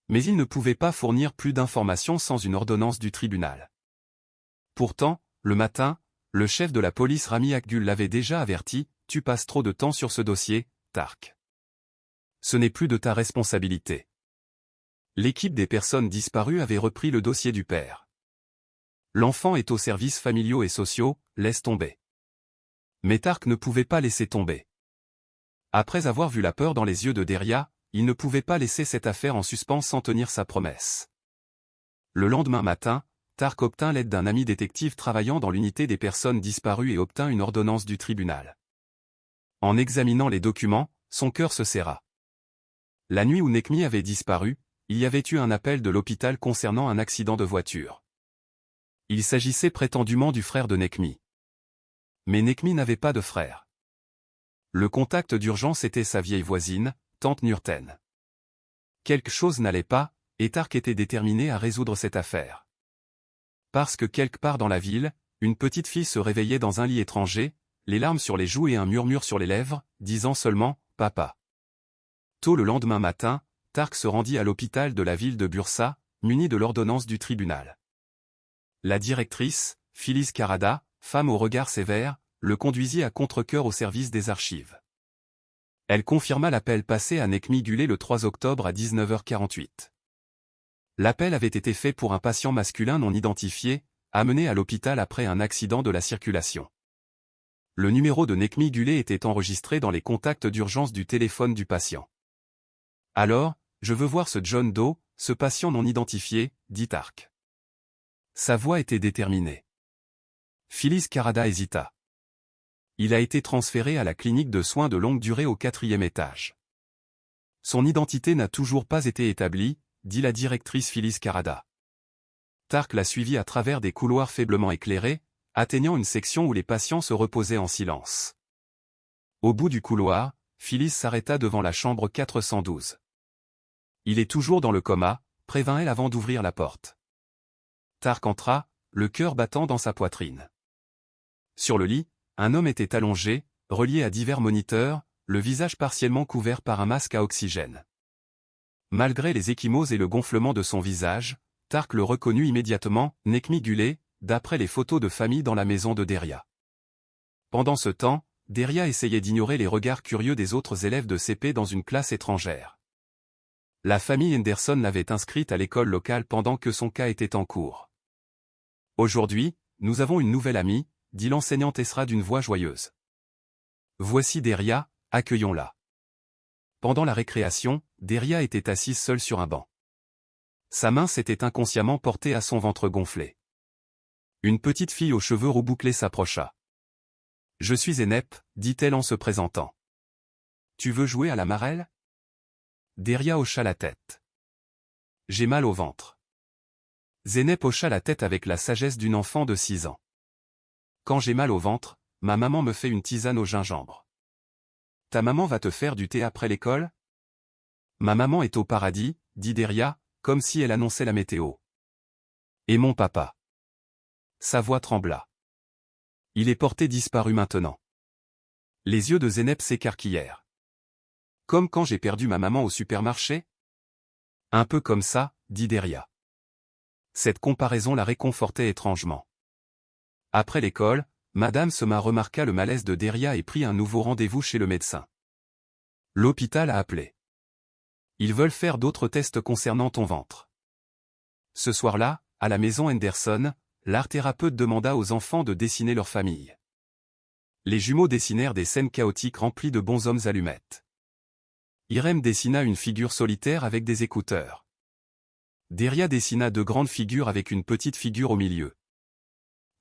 Mais il ne pouvait pas fournir plus d'informations sans une ordonnance du tribunal. Pourtant, le matin, le chef de la police Rami Akgul l'avait déjà averti, tu passes trop de temps sur ce dossier, Tark. Ce n'est plus de ta responsabilité. L'équipe des personnes disparues avait repris le dossier du père. L'enfant est aux services familiaux et sociaux, laisse tomber. Mais Tark ne pouvait pas laisser tomber. Après avoir vu la peur dans les yeux de Deria, il ne pouvait pas laisser cette affaire en suspens sans tenir sa promesse. Le lendemain matin, Tark obtint l'aide d'un ami détective travaillant dans l'unité des personnes disparues et obtint une ordonnance du tribunal. En examinant les documents, son cœur se serra. La nuit où Nekmi avait disparu, il y avait eu un appel de l'hôpital concernant un accident de voiture. Il s'agissait prétendument du frère de Nekmi. Mais Nekmi n'avait pas de frère. Le contact d'urgence était sa vieille voisine, tante Nurten. Quelque chose n'allait pas, et Tark était déterminé à résoudre cette affaire. Parce que quelque part dans la ville, une petite fille se réveillait dans un lit étranger, les larmes sur les joues et un murmure sur les lèvres, disant seulement « Papa ». Tôt le lendemain matin, Tark se rendit à l'hôpital de la ville de Bursa, muni de l'ordonnance du tribunal. La directrice, Filiz Karada, femme au regard sévère, le conduisit à contre-cœur au service des archives. Elle confirma l'appel passé à Nekmi Gulé le 3 octobre à 19h48. L'appel avait été fait pour un patient masculin non identifié, amené à l'hôpital après un accident de la circulation. Le numéro de Nekmi Gulé était enregistré dans les contacts d'urgence du téléphone du patient. « Alors, je veux voir ce John Doe, ce patient non identifié, » dit Tark. Sa voix était déterminée. Phyllis Karada hésita. Il a été transféré à la clinique de soins de longue durée au 4e étage. Son identité n'a toujours pas été établie, dit la directrice Phyllis Karada. Tark l'a suivi à travers des couloirs faiblement éclairés, atteignant une section où les patients se reposaient en silence. Au bout du couloir, Phyllis s'arrêta devant la chambre 412. « Il est toujours dans le coma », prévint-elle avant d'ouvrir la porte. Tark entra, le cœur battant dans sa poitrine. Sur le lit, un homme était allongé, relié à divers moniteurs, le visage partiellement couvert par un masque à oxygène. Malgré les ecchymoses et le gonflement de son visage, Tark le reconnut immédiatement, Nekmi Gulé, d'après les photos de famille dans la maison de Deria. Pendant ce temps, Deria essayait d'ignorer les regards curieux des autres élèves de CP dans une classe étrangère. La famille Henderson l'avait inscrite à l'école locale pendant que son cas était en cours. « Aujourd'hui, nous avons une nouvelle amie », dit l'enseignante Esra d'une voix joyeuse. « Voici Deria, accueillons-la. » Pendant la récréation, Deria était assise seule sur un banc. Sa main s'était inconsciemment portée à son ventre gonflé. Une petite fille aux cheveux roux bouclés s'approcha. « Je suis Zeynep, » dit-elle en se présentant. « Tu veux jouer à la marelle ?» Deria hocha la tête. « J'ai mal au ventre. » Zeynep hocha la tête avec la sagesse d'une enfant de 6 ans. « Quand j'ai mal au ventre, ma maman me fait une tisane au gingembre. » Ta maman va te faire du thé après l'école ? Ma maman est au paradis, dit Deria, comme si elle annonçait la météo. Et mon papa ? Sa voix trembla. Il est porté disparu maintenant. Les yeux de Zeynep s'écarquillèrent. Comme quand j'ai perdu ma maman au supermarché ? Un peu comme ça, dit Deria. Cette comparaison la réconfortait étrangement. Après l'école, Madame Sema remarqua le malaise de Deria et prit un nouveau rendez-vous chez le médecin. L'hôpital a appelé. Ils veulent faire d'autres tests concernant ton ventre. Ce soir-là, à la maison Henderson, l'art-thérapeute demanda aux enfants de dessiner leur famille. Les jumeaux dessinèrent des scènes chaotiques remplies de bonshommes allumettes. Irem dessina une figure solitaire avec des écouteurs. Deria dessina 2 grandes figures avec une petite figure au milieu.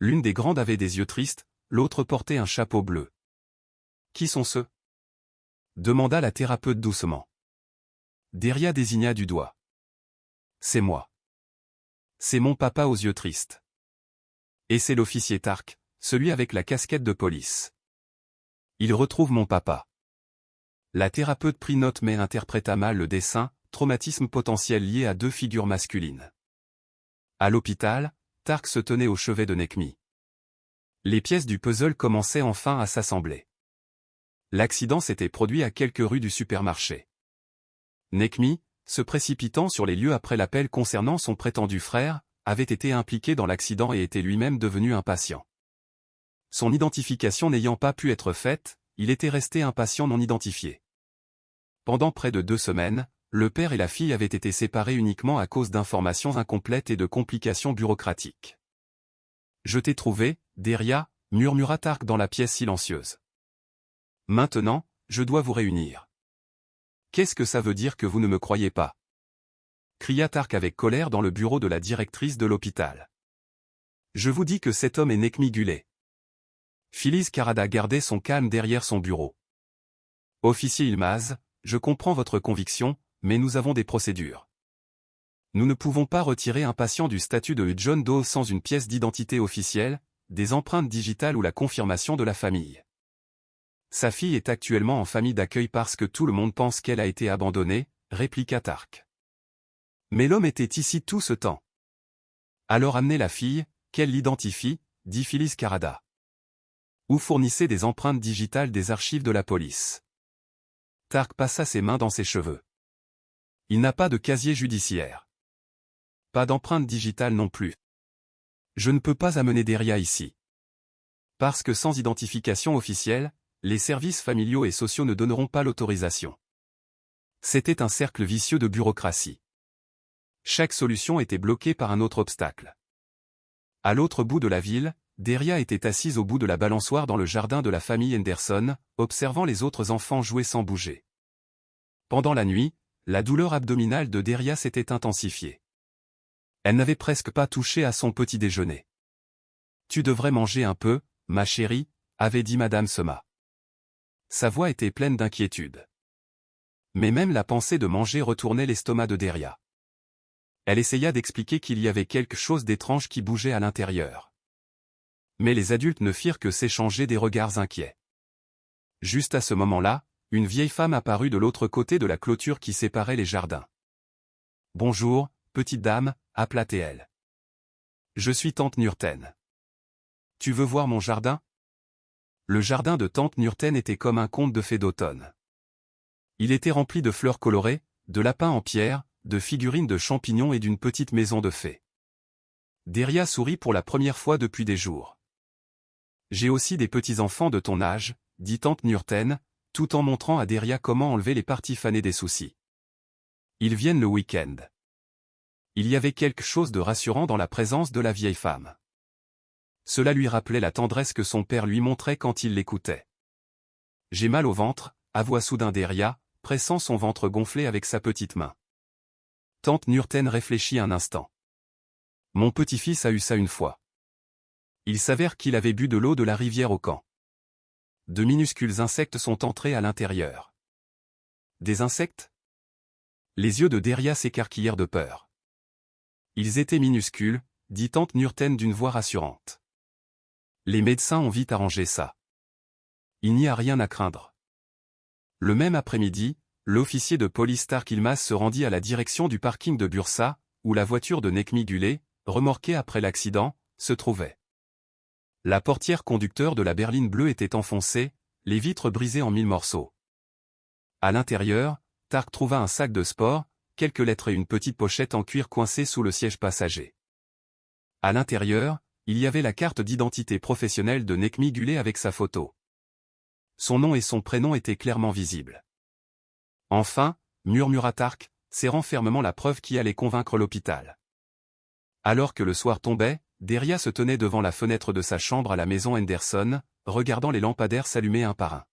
L'une des grandes avait des yeux tristes, l'autre portait un chapeau bleu. « Qui sont ceux ?» demanda la thérapeute doucement. Deria désigna du doigt. « C'est moi. C'est mon papa aux yeux tristes. Et c'est l'officier Tark, celui avec la casquette de police. Il retrouve mon papa. » La thérapeute prit note mais interpréta mal le dessin, traumatisme potentiel lié à 2 figures masculines. À l'hôpital, Tark se tenait au chevet de Nekmi. Les pièces du puzzle commençaient enfin à s'assembler. L'accident s'était produit à quelques rues du supermarché. Nekmi, se précipitant sur les lieux après l'appel concernant son prétendu frère, avait été impliqué dans l'accident et était lui-même devenu un patient. Son identification n'ayant pas pu être faite, il était resté un patient non identifié. Pendant près de 2 semaines, le père et la fille avaient été séparés uniquement à cause d'informations incomplètes et de complications bureaucratiques. « Je t'ai trouvé, Deria », murmura Tark dans la pièce silencieuse. « Maintenant, je dois vous réunir. »« Qu'est-ce que ça veut dire que vous ne me croyez pas ?» cria Tark avec colère dans le bureau de la directrice de l'hôpital. « Je vous dis que cet homme est Nekmi Gulé. » Phyllis Karada gardait son calme derrière son bureau. « Officier Ilmaz, je comprends votre conviction, mais nous avons des procédures. Nous ne pouvons pas retirer un patient du statut de John Doe sans une pièce d'identité officielle, des empreintes digitales ou la confirmation de la famille. Sa fille est actuellement en famille d'accueil parce que tout le monde pense qu'elle a été abandonnée, répliqua Tark. Mais l'homme était ici tout ce temps. Alors amenez la fille, qu'elle l'identifie, dit Phyllis Karada. Ou fournissez des empreintes digitales des archives de la police. Tark passa ses mains dans ses cheveux. Il n'a pas de casier judiciaire. Pas d'empreinte digitale non plus. Je ne peux pas amener Deria ici. Parce que sans identification officielle, les services familiaux et sociaux ne donneront pas l'autorisation. C'était un cercle vicieux de bureaucratie. Chaque solution était bloquée par un autre obstacle. À l'autre bout de la ville, Deria était assise au bout de la balançoire dans le jardin de la famille Henderson, observant les autres enfants jouer sans bouger. Pendant la nuit, la douleur abdominale de Deria s'était intensifiée. Elle n'avait presque pas touché à son petit déjeuner. « Tu devrais manger un peu, ma chérie », avait dit Madame Sema. Sa voix était pleine d'inquiétude. Mais même la pensée de manger retournait l'estomac de Deria. Elle essaya d'expliquer qu'il y avait quelque chose d'étrange qui bougeait à l'intérieur. Mais les adultes ne firent que s'échanger des regards inquiets. Juste à ce moment-là, une vieille femme apparut de l'autre côté de la clôture qui séparait les jardins. « Bonjour, petite dame », appela-t-elle. « Je suis tante Nurten. Tu veux voir mon jardin ?» Le jardin de tante Nurten était comme un conte de fées d'automne. Il était rempli de fleurs colorées, de lapins en pierre, de figurines de champignons et d'une petite maison de fées. Deria sourit pour la première fois depuis des jours. « J'ai aussi des petits-enfants de ton âge », dit tante Nurten, tout en montrant à Deria comment enlever les parties fanées des soucis. « Ils viennent le week-end. » Il y avait quelque chose de rassurant dans la présence de la vieille femme. Cela lui rappelait la tendresse que son père lui montrait quand il l'écoutait. « J'ai mal au ventre », avoua soudain Deria, pressant son ventre gonflé avec sa petite main. Tante Nurten réfléchit un instant. « Mon petit-fils a eu ça une fois. Il s'avère qu'il avait bu de l'eau de la rivière au camp. De minuscules insectes sont entrés à l'intérieur. » « Des insectes ?» Les yeux de Deria s'écarquillèrent de peur. « Ils étaient minuscules », dit tante Nurten d'une voix rassurante. « Les médecins ont vite arrangé ça. Il n'y a rien à craindre. » Le même après-midi, l'officier de police Tark Yilmaz se rendit à la direction du parking de Bursa, où la voiture de Nekmi Gulé, remorquée après l'accident, se trouvait. La portière conducteur de la berline bleue était enfoncée, les vitres brisées en 1000 morceaux. À l'intérieur, Tark trouva un sac de sport, quelques lettres et une petite pochette en cuir coincée sous le siège passager. À l'intérieur, il y avait la carte d'identité professionnelle de Nekmi Gulé avec sa photo. Son nom et son prénom étaient clairement visibles. Enfin, murmura Tark, serrant fermement la preuve qui allait convaincre l'hôpital. Alors que le soir tombait, Deria se tenait devant la fenêtre de sa chambre à la maison Henderson, regardant les lampadaires s'allumer un par un.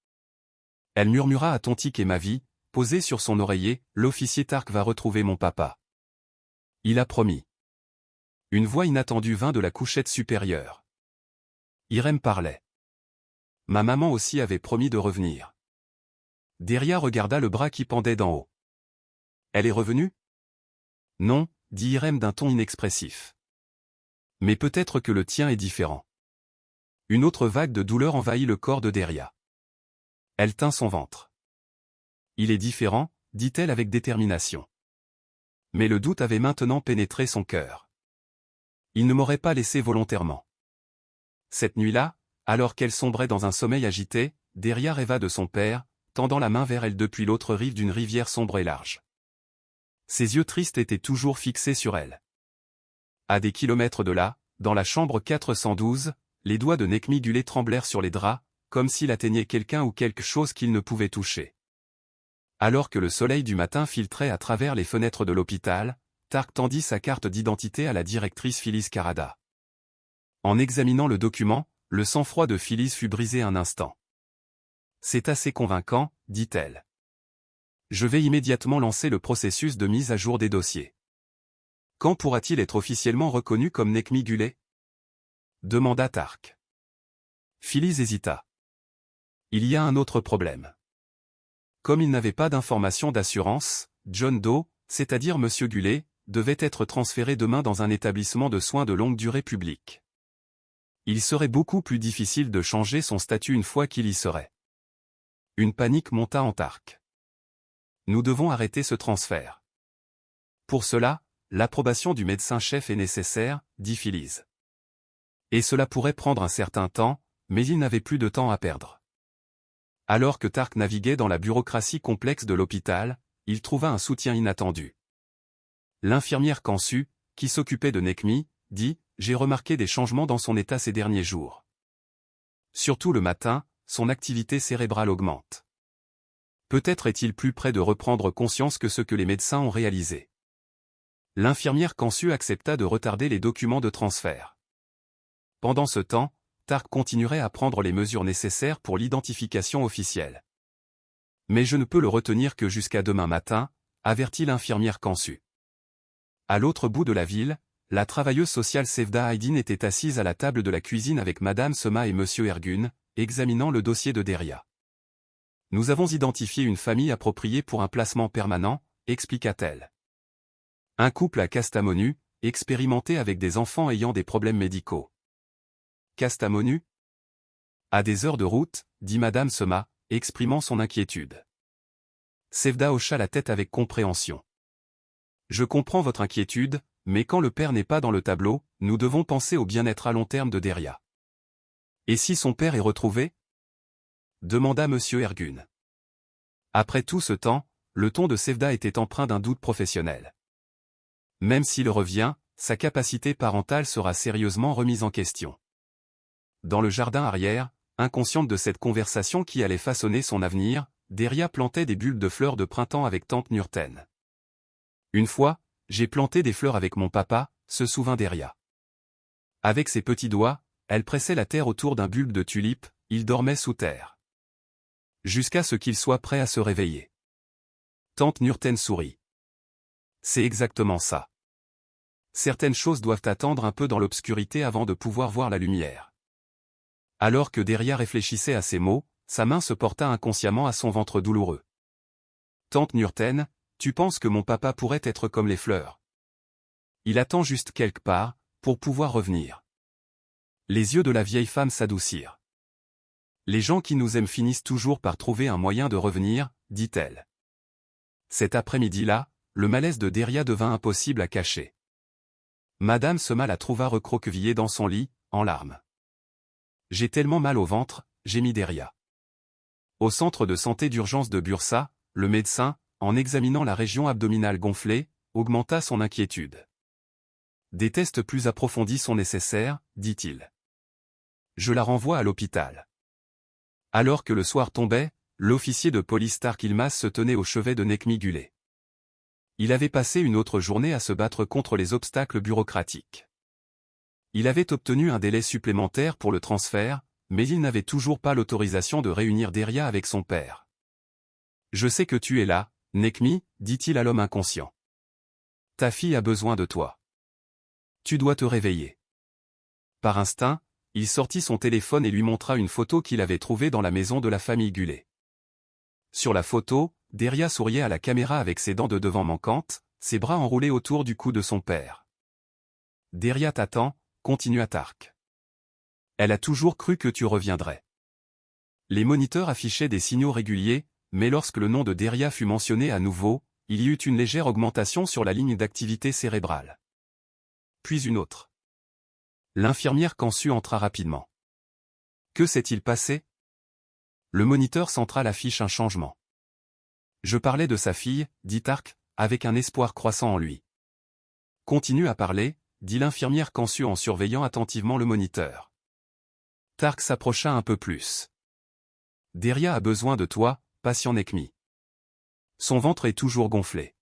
Elle murmura à Tontik et Mavi, posée sur son oreiller, « L'officier Tark va retrouver mon papa. Il a promis. » Une voix inattendue vint de la couchette supérieure. Irem parlait. « Ma maman aussi avait promis de revenir. » Deria regarda le bras qui pendait d'en haut. « Elle est revenue ?» « Non, » dit Irem d'un ton inexpressif. « Mais peut-être que le tien est différent. » Une autre vague de douleur envahit le corps de Deria. Elle tint son ventre. « Il est différent, » dit-elle avec détermination. Mais le doute avait maintenant pénétré son cœur. Il ne m'aurait pas laissé volontairement. Cette nuit-là, alors qu'elle sombrait dans un sommeil agité, Deria rêva de son père, tendant la main vers elle depuis l'autre rive d'une rivière sombre et large. Ses yeux tristes étaient toujours fixés sur elle. À des kilomètres de là, dans la chambre 412, les doigts de Nekmi Gulé tremblèrent sur les draps, comme s'il atteignait quelqu'un ou quelque chose qu'il ne pouvait toucher. Alors que le soleil du matin filtrait à travers les fenêtres de l'hôpital, Tark tendit sa carte d'identité à la directrice Phyllis Karada. En examinant le document, le sang-froid de Phyllis fut brisé un instant. « C'est assez convaincant, » dit-elle. « Je vais immédiatement lancer le processus de mise à jour des dossiers. » « Quand pourra-t-il être officiellement reconnu comme Nekmi Gulé ?» demanda Tark. Phyllis hésita. « Il y a un autre problème. » Comme il n'avait pas d'informations d'assurance, John Doe, c'est-à-dire M. Gulé, devait être transféré demain dans un établissement de soins de longue durée public. Il serait beaucoup plus difficile de changer son statut une fois qu'il y serait. Une panique monta en Tark. « Nous devons arrêter ce transfert. Pour cela, l'approbation du médecin-chef est nécessaire, » dit Phyllis. Et cela pourrait prendre un certain temps, mais il n'avait plus de temps à perdre. Alors que Tark naviguait dans la bureaucratie complexe de l'hôpital, il trouva un soutien inattendu. L'infirmière Kansu, qui s'occupait de Nekmi, dit « J'ai remarqué des changements dans son état ces derniers jours. Surtout le matin, son activité cérébrale augmente. Peut-être est-il plus près de reprendre conscience que ce que les médecins ont réalisé. L'infirmière Kansu accepta de retarder les documents de transfert. Pendant ce temps, Tark continuerait à prendre les mesures nécessaires pour l'identification officielle. Mais je ne peux le retenir que jusqu'à demain matin, avertit l'infirmière Kansu. À l'autre bout de la ville, la travailleuse sociale Sevda Aydin était assise à la table de la cuisine avec Madame Sema et Monsieur Ergun, examinant le dossier de Deria. Nous avons identifié une famille appropriée pour un placement permanent, expliqua-t-elle. Un couple à Kastamonu, expérimenté avec des enfants ayant des problèmes médicaux. Kastamonu? À des heures de route, dit Madame Sema, exprimant son inquiétude. Sevda hocha la tête avec compréhension. Je comprends votre inquiétude, mais quand le père n'est pas dans le tableau, nous devons penser au bien-être à long terme de Deria. Et si son père est retrouvé? Demanda Monsieur Ergun. Après tout ce temps, le ton de Sevda était empreint d'un doute professionnel. Même s'il revient, sa capacité parentale sera sérieusement remise en question. Dans le jardin arrière, inconsciente de cette conversation qui allait façonner son avenir, Deria plantait des bulles de fleurs de printemps avec tante Nurten. Une fois, j'ai planté des fleurs avec mon papa, se souvint Deria. Avec ses petits doigts, elle pressait la terre autour d'un bulbe de tulipe, il dormait sous terre. Jusqu'à ce qu'il soit prêt à se réveiller. Tante Nurten sourit. C'est exactement ça. Certaines choses doivent attendre un peu dans l'obscurité avant de pouvoir voir la lumière. Alors que Deria réfléchissait à ces mots, sa main se porta inconsciemment à son ventre douloureux. Tante Nurten, tu penses que mon papa pourrait être comme les fleurs? Il attend juste quelque part, pour pouvoir revenir. Les yeux de la vieille femme s'adoucirent. Les gens qui nous aiment finissent toujours par trouver un moyen de revenir, dit-elle. Cet après-midi-là, le malaise de Deria devint impossible à cacher. Madame Sema la trouva recroquevillée dans son lit, en larmes. J'ai tellement mal au ventre, gémit Deria. Au centre de santé d'urgence de Bursa, le médecin, en examinant la région abdominale gonflée, augmenta son inquiétude. Des tests plus approfondis sont nécessaires, dit-il. Je la renvoie à l'hôpital. Alors que le soir tombait, l'officier de police Tark Ilmaz se tenait au chevet de Nekmi Gulé. Il avait passé une autre journée à se battre contre les obstacles bureaucratiques. Il avait obtenu un délai supplémentaire pour le transfert, mais il n'avait toujours pas l'autorisation de réunir Deria avec son père. Je sais que tu es là, Nekmi, dit-il à l'homme inconscient. Ta fille a besoin de toi. Tu dois te réveiller. Par instinct, il sortit son téléphone et lui montra une photo qu'il avait trouvée dans la maison de la famille Gulé. Sur la photo, Deria souriait à la caméra avec ses dents de devant manquantes, ses bras enroulés autour du cou de son père. Deria t'attend, continua Tark. Elle a toujours cru que tu reviendrais. Les moniteurs affichaient des signaux réguliers, mais lorsque le nom de Deria fut mentionné à nouveau, il y eut une légère augmentation sur la ligne d'activité cérébrale. Puis une autre. L'infirmière Kansu entra rapidement. Que s'est-il passé? Le moniteur central affiche un changement. Je parlais de sa fille, dit Tark, avec un espoir croissant en lui. Continue à parler, dit l'infirmière Kansu en surveillant attentivement le moniteur. Tark s'approcha un peu plus. Deria a besoin de toi, patient Nekmi. Son ventre est toujours gonflé.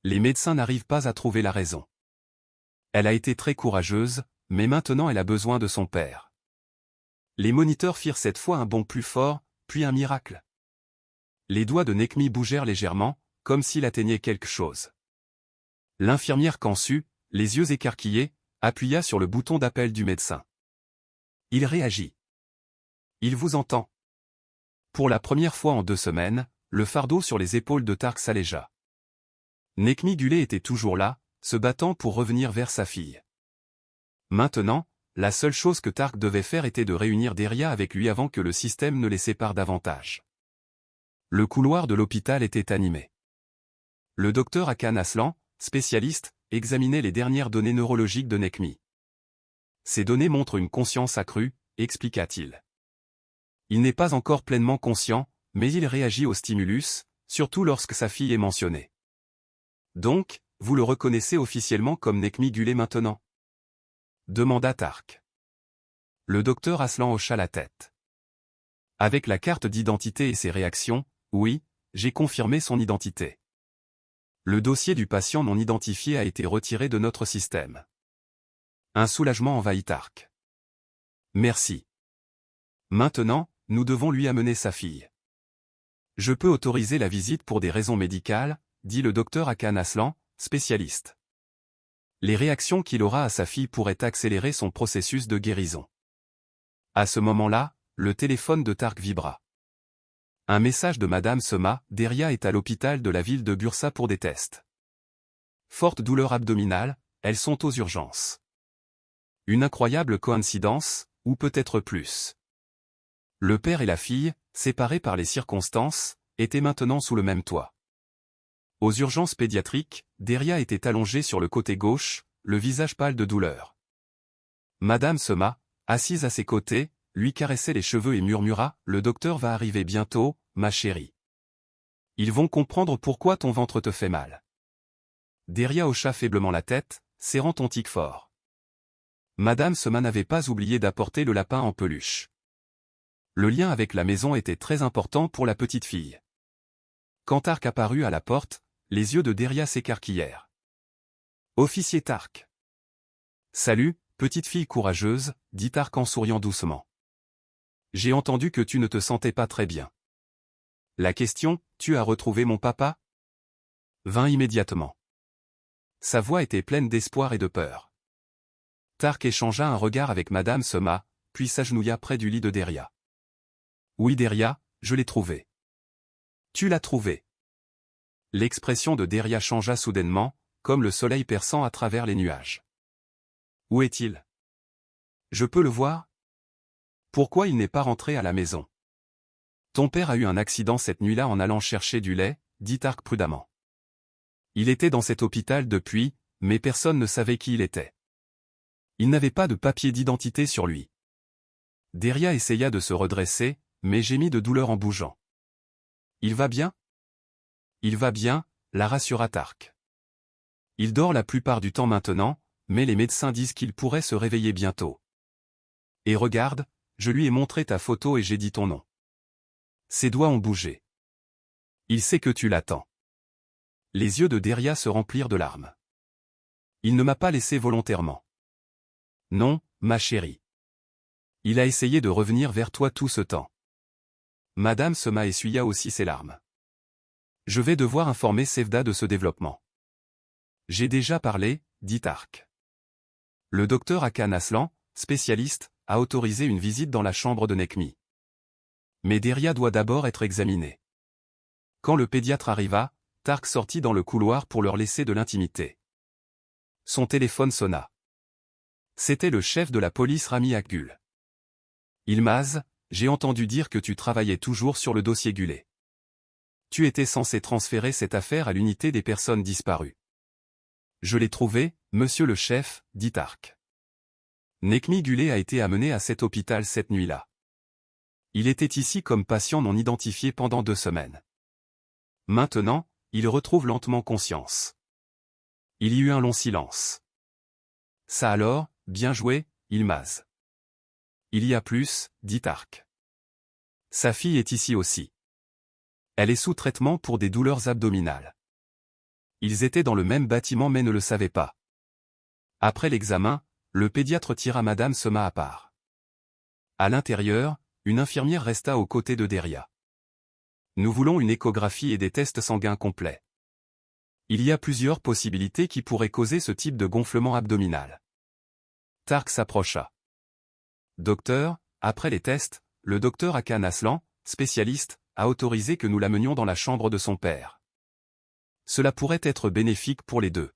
Les médecins n'arrivent pas à trouver la raison. Elle a été très courageuse, mais maintenant elle a besoin de son père. Les moniteurs firent cette fois un bond plus fort, puis un miracle. Les doigts de Nekmi bougèrent légèrement, comme s'il atteignait quelque chose. L'infirmière Kansu, les yeux écarquillés, appuya sur le bouton d'appel du médecin. Il réagit. Il vous entend. Pour la première fois en 2 semaines, le fardeau sur les épaules de Tark s'allégea. Nekmi Gulé était toujours là, se battant pour revenir vers sa fille. Maintenant, la seule chose que Tark devait faire était de réunir Deria avec lui avant que le système ne les sépare davantage. Le couloir de l'hôpital était animé. Le docteur Hakan Aslan, spécialiste, examinait les dernières données neurologiques de Nekmi. Ces données montrent une conscience accrue, expliqua-t-il. Il n'est pas encore pleinement conscient, mais il réagit au stimulus, surtout lorsque sa fille est mentionnée. Donc, vous le reconnaissez officiellement comme Nekmi Gulé maintenant? Demanda Tark. Le docteur Aslan hocha la tête. Avec la carte d'identité et ses réactions, oui, j'ai confirmé son identité. Le dossier du patient non identifié a été retiré de notre système. Un soulagement envahit Tark. Merci. Maintenant, nous devons lui amener sa fille. Je peux autoriser la visite pour des raisons médicales, dit le docteur Hakan Aslan, spécialiste. Les réactions qu'il aura à sa fille pourraient accélérer son processus de guérison. À ce moment-là, le téléphone de Tark vibra. Un message de Madame Sema, Deria est à l'hôpital de la ville de Bursa pour des tests. Forte douleur abdominale, elles sont aux urgences. Une incroyable coïncidence, ou peut-être plus. Le père et la fille, séparés par les circonstances, étaient maintenant sous le même toit. Aux urgences pédiatriques, Deria était allongée sur le côté gauche, le visage pâle de douleur. Madame Sema, assise à ses côtés, lui caressait les cheveux et murmura « Le docteur va arriver bientôt, ma chérie. Ils vont comprendre pourquoi ton ventre te fait mal. » Deria hocha faiblement la tête, serrant ton tic fort. Madame Sema n'avait pas oublié d'apporter le lapin en peluche. Le lien avec la maison était très important pour la petite fille. Quand Tark apparut à la porte, les yeux de Deria s'écarquillèrent. « Officier Tark. »« Salut, petite fille courageuse, » dit Tark en souriant doucement. « J'ai entendu que tu ne te sentais pas très bien. La question, tu as retrouvé mon papa ?» vint immédiatement. Sa voix était pleine d'espoir et de peur. Tark échangea un regard avec Madame Sema, puis s'agenouilla près du lit de Deria. « Oui Deria, je l'ai trouvé. »« Tu l'as trouvé. » L'expression de Deria changea soudainement, comme le soleil perçant à travers les nuages. « Où est-il ? Je peux le voir ? Pourquoi il n'est pas rentré à la maison ? » Ton père a eu un accident cette nuit-là en allant chercher du lait, dit Tark prudemment. Il était dans cet hôpital depuis, mais personne ne savait qui il était. Il n'avait pas de papier d'identité sur lui. Deria essaya de se redresser, mais gémit de douleur en bougeant. « Il va bien ? » « Il va bien, » la rassura Tark. « Il dort la plupart du temps maintenant, mais les médecins disent qu'il pourrait se réveiller bientôt. Et regarde, je lui ai montré ta photo et j'ai dit ton nom. » Ses doigts ont bougé. Il sait que tu l'attends. Les yeux de Deria se remplirent de larmes. Il ne m'a pas laissé volontairement. Non, ma chérie. Il a essayé de revenir vers toi tout ce temps. Madame Sema essuya aussi ses larmes. Je vais devoir informer Sevda de ce développement. J'ai déjà parlé, dit Tark. Le docteur Hakan Aslan, spécialiste, a autorisé une visite dans la chambre de Nekmi. Mais Deria doit d'abord être examinée. Quand le pédiatre arriva, Tark sortit dans le couloir pour leur laisser de l'intimité. Son téléphone sonna. C'était le chef de la police Rami Akgul. « Ilmaz, j'ai entendu dire que tu travaillais toujours sur le dossier Gulé. Tu étais censé transférer cette affaire à l'unité des personnes disparues. »« Je l'ai trouvé, monsieur le chef, » dit Tark. Nekmi Gulé a été amené à cet hôpital cette nuit-là. Il était ici comme patient non identifié pendant 2 semaines. Maintenant, il retrouve lentement conscience. Il y eut un long silence. « Ça alors, bien joué, Ilmaz. »« Il y a plus, » dit Tark. « Sa fille est ici aussi. Elle est sous traitement pour des douleurs abdominales. Ils étaient dans le même bâtiment mais ne le savaient pas. » Après l'examen, le pédiatre tira Madame Sema à part. À l'intérieur, une infirmière resta aux côtés de Deria. « Nous voulons une échographie et des tests sanguins complets. Il y a plusieurs possibilités qui pourraient causer ce type de gonflement abdominal. » Tark s'approcha. « Docteur, après les tests, le docteur Hakan Aslan, spécialiste, a autorisé que nous l'amenions dans la chambre de son père. Cela pourrait être bénéfique pour les deux.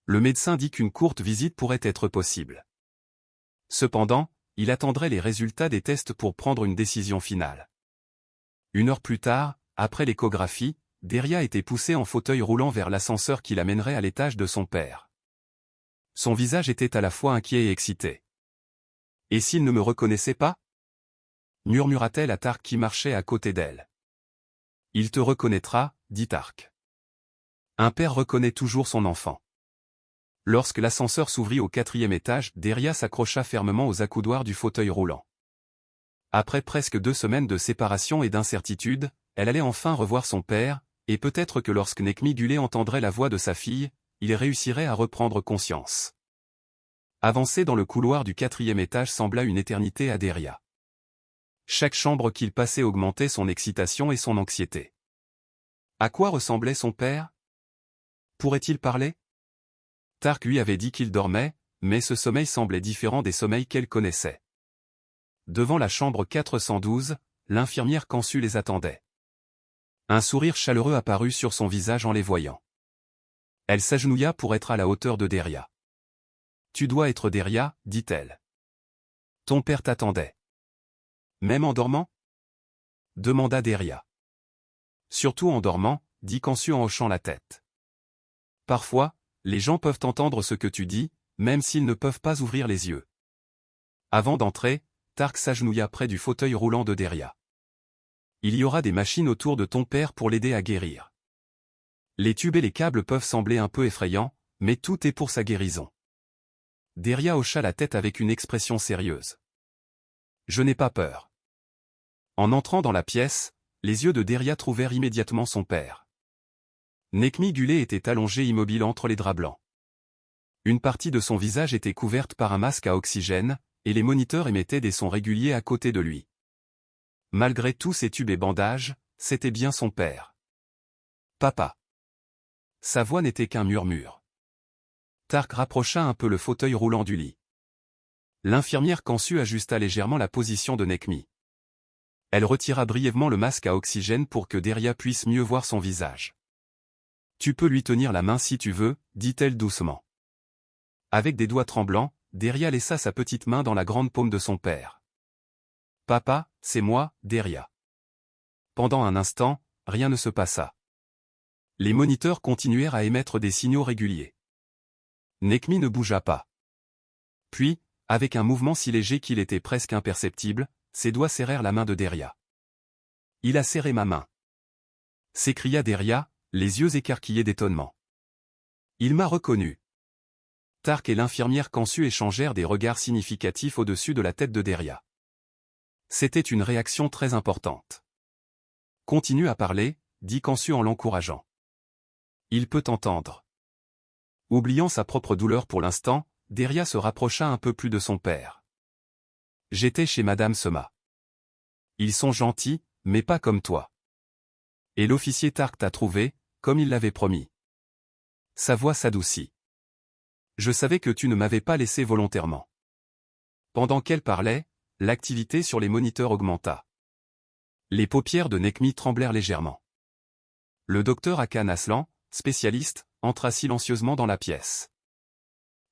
Le médecin dit qu'une courte visite pourrait être possible. Cependant, il attendrait les résultats des tests pour prendre une décision finale. » 1 heure plus tard, après l'échographie, Deria était poussée en fauteuil roulant vers l'ascenseur qui l'amènerait à l'étage de son père. Son visage était à la fois inquiet et excité. « Et s'il ne me reconnaissait pas ?» murmura-t-elle à Tark qui marchait à côté d'elle. « Il te reconnaîtra, » dit Tark. Un père reconnaît toujours son enfant. Lorsque l'ascenseur s'ouvrit au 4e étage, Deria s'accrocha fermement aux accoudoirs du fauteuil roulant. Après presque 2 semaines de séparation et d'incertitude, elle allait enfin revoir son père, et peut-être que lorsque Nekmi Gulé entendrait la voix de sa fille, il réussirait à reprendre conscience. Avancer dans le couloir du 4e étage sembla une éternité à Deria. Chaque chambre qu'il passait augmentait son excitation et son anxiété. À quoi ressemblait son père? Pourrait-il parler? Tark lui avait dit qu'il dormait, mais ce sommeil semblait différent des sommeils qu'elle connaissait. Devant la chambre 412, l'infirmière Kansu les attendait. Un sourire chaleureux apparut sur son visage en les voyant. Elle s'agenouilla pour être à la hauteur de Deria. « Tu dois être Deria, dit-elle. Ton père t'attendait. Même en dormant? Demanda Deria. Surtout en dormant, dit Kansu en hochant la tête. Parfois, les gens peuvent entendre ce que tu dis, même s'ils ne peuvent pas ouvrir les yeux. Avant d'entrer, Tark s'agenouilla près du fauteuil roulant de Deria. Il y aura des machines autour de ton père pour l'aider à guérir. Les tubes et les câbles peuvent sembler un peu effrayants, mais tout est pour sa guérison. Deria hocha la tête avec une expression sérieuse. Je n'ai pas peur. En entrant dans la pièce, les yeux de Deria trouvèrent immédiatement son père. Nekmi Gulé était allongé immobile entre les draps blancs. Une partie de son visage était couverte par un masque à oxygène, et les moniteurs émettaient des sons réguliers à côté de lui. Malgré tous ces tubes et bandages, c'était bien son père. Papa. Sa voix n'était qu'un murmure. Tark rapprocha un peu le fauteuil roulant du lit. L'infirmière Kansu ajusta légèrement la position de Nekmi. Elle retira brièvement le masque à oxygène pour que Deria puisse mieux voir son visage. Tu peux lui tenir la main si tu veux, dit-elle doucement. Avec des doigts tremblants, Deria laissa sa petite main dans la grande paume de son père. Papa, c'est moi, Deria. Pendant un instant, rien ne se passa. Les moniteurs continuèrent à émettre des signaux réguliers. Nekmi ne bougea pas. Puis, avec un mouvement si léger qu'il était presque imperceptible, ses doigts serrèrent la main de Deria. Il a serré ma main. S'écria Deria, les yeux écarquillés d'étonnement. Il m'a reconnu. Tark et l'infirmière Kansu échangèrent des regards significatifs au-dessus de la tête de Deria. C'était une réaction très importante. Continue à parler, dit Kansu en l'encourageant. Il peut entendre. Oubliant sa propre douleur pour l'instant, Deria se rapprocha un peu plus de son père. J'étais chez Madame Sema. Ils sont gentils, mais pas comme toi. Et l'officier Tark t'a trouvé, comme il l'avait promis. Sa voix s'adoucit. Je savais que tu ne m'avais pas laissé volontairement. Pendant qu'elle parlait, l'activité sur les moniteurs augmenta. Les paupières de Nekmi tremblèrent légèrement. Le docteur Hakan Aslan, spécialiste, entra silencieusement dans la pièce.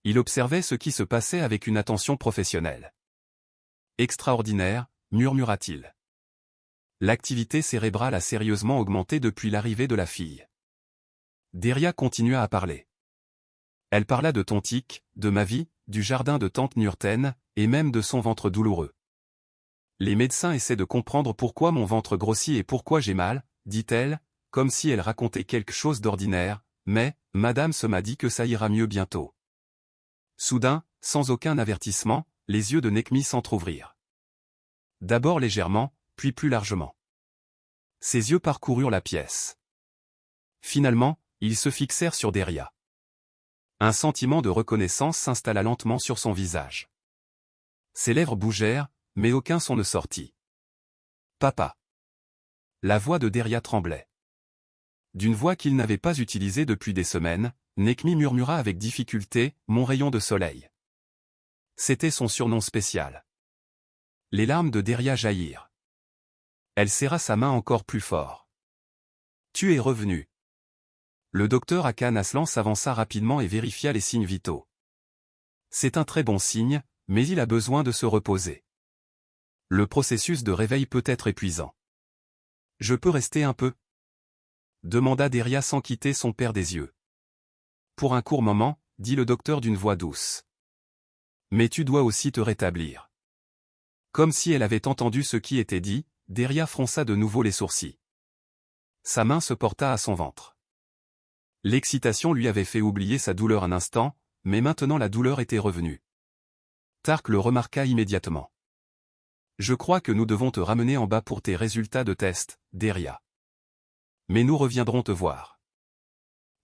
Il observait ce qui se passait avec une attention professionnelle. Extraordinaire, murmura-t-il. L'activité cérébrale a sérieusement augmenté depuis l'arrivée de la fille. Deria continua à parler. Elle parla de Tontik, de ma vie, du jardin de tante Nurten, et même de son ventre douloureux. Les médecins essaient de comprendre pourquoi mon ventre grossit et pourquoi j'ai mal, dit-elle, comme si elle racontait quelque chose d'ordinaire, mais, Madame se m'a dit que ça ira mieux bientôt. Soudain, sans aucun avertissement, les yeux de Nekmi s'entr'ouvrirent. D'abord légèrement, puis plus largement. Ses yeux parcoururent la pièce. Finalement, ils se fixèrent sur Deria. Un sentiment de reconnaissance s'installa lentement sur son visage. Ses lèvres bougèrent, mais aucun son ne sortit. Papa. La voix de Deria tremblait. D'une voix qu'il n'avait pas utilisée depuis des semaines, Nekmi murmura avec difficulté, « Mon rayon de soleil ». C'était son surnom spécial. Les larmes de Deria jaillirent. Elle serra sa main encore plus fort. « Tu es revenu. » Le docteur Hakan Aslan s'avança rapidement et vérifia les signes vitaux. C'est un très bon signe, mais il a besoin de se reposer. Le processus de réveil peut être épuisant. Je peux rester un peu? Demanda Deria sans quitter son père des yeux. Pour un court moment, dit le docteur d'une voix douce. Mais tu dois aussi te rétablir. Comme si elle avait entendu ce qui était dit, Deria fronça de nouveau les sourcils. Sa main se porta à son ventre. L'excitation lui avait fait oublier sa douleur un instant, mais maintenant la douleur était revenue. Tark le remarqua immédiatement. Je crois que nous devons te ramener en bas pour tes résultats de test, Deria. Mais nous reviendrons te voir.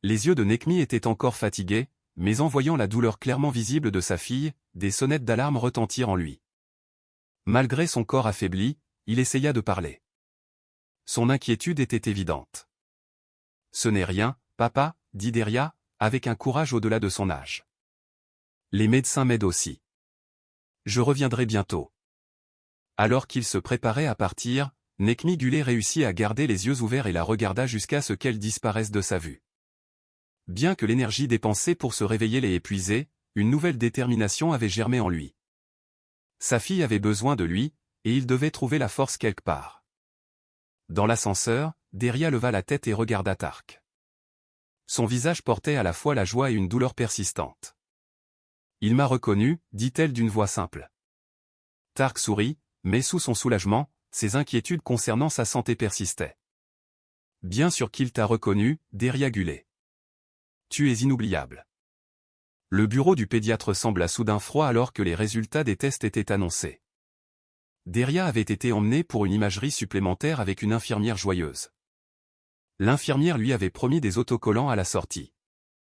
Les yeux de Nekmi étaient encore fatigués, mais en voyant la douleur clairement visible de sa fille, des sonnettes d'alarme retentirent en lui. Malgré son corps affaibli, il essaya de parler. Son inquiétude était évidente. « Ce n'est rien, papa, » dit Deria, avec un courage au-delà de son âge. « Les médecins m'aident aussi. Je reviendrai bientôt. » Alors qu'il se préparait à partir, Nekmi Gulé réussit à garder les yeux ouverts et la regarda jusqu'à ce qu'elle disparaisse de sa vue. Bien que l'énergie dépensée pour se réveiller l'ait épuisé, une nouvelle détermination avait germé en lui. Sa fille avait besoin de lui, et il devait trouver la force quelque part. Dans l'ascenseur, Deria leva la tête et regarda Tark. Son visage portait à la fois la joie et une douleur persistante. « Il m'a reconnu, dit-elle d'une voix simple. Tark sourit, mais sous son soulagement, ses inquiétudes concernant sa santé persistaient. « Bien sûr qu'il t'a reconnu, Deria Gulé. Tu es inoubliable. » Le bureau du pédiatre sembla soudain froid alors que les résultats des tests étaient annoncés. Deria avait été emmenée pour une imagerie supplémentaire avec une infirmière joyeuse. L'infirmière lui avait promis des autocollants à la sortie.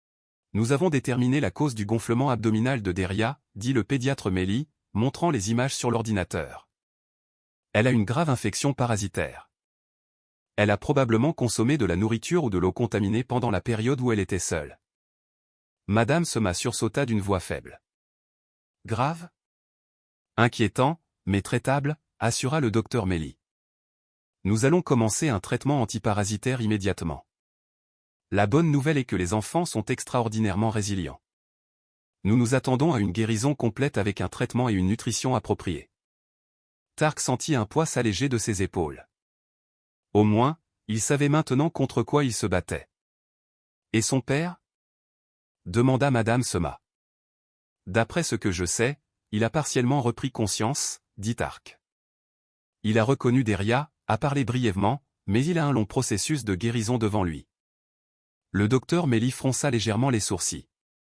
« Nous avons déterminé la cause du gonflement abdominal de Deria, » dit le pédiatre Mélie, montrant les images sur l'ordinateur. « Elle a une grave infection parasitaire. Elle a probablement consommé de la nourriture ou de l'eau contaminée pendant la période où elle était seule. » Madame Sema sursauta d'une voix faible. « Grave ? Inquiétant, mais traitable, » assura le docteur Mélie. « Nous allons commencer un traitement antiparasitaire immédiatement. La bonne nouvelle est que les enfants sont extraordinairement résilients. Nous nous attendons à une guérison complète avec un traitement et une nutrition appropriée. » Tark sentit un poids s'alléger de ses épaules. Au moins, il savait maintenant contre quoi il se battait. « Et son père ? » demanda Madame Sema. « D'après ce que je sais, il a partiellement repris conscience, » dit Tark. « Il a reconnu Deria, a parlé brièvement, mais il a un long processus de guérison devant lui. » Le docteur Mélie fronça légèrement les sourcils.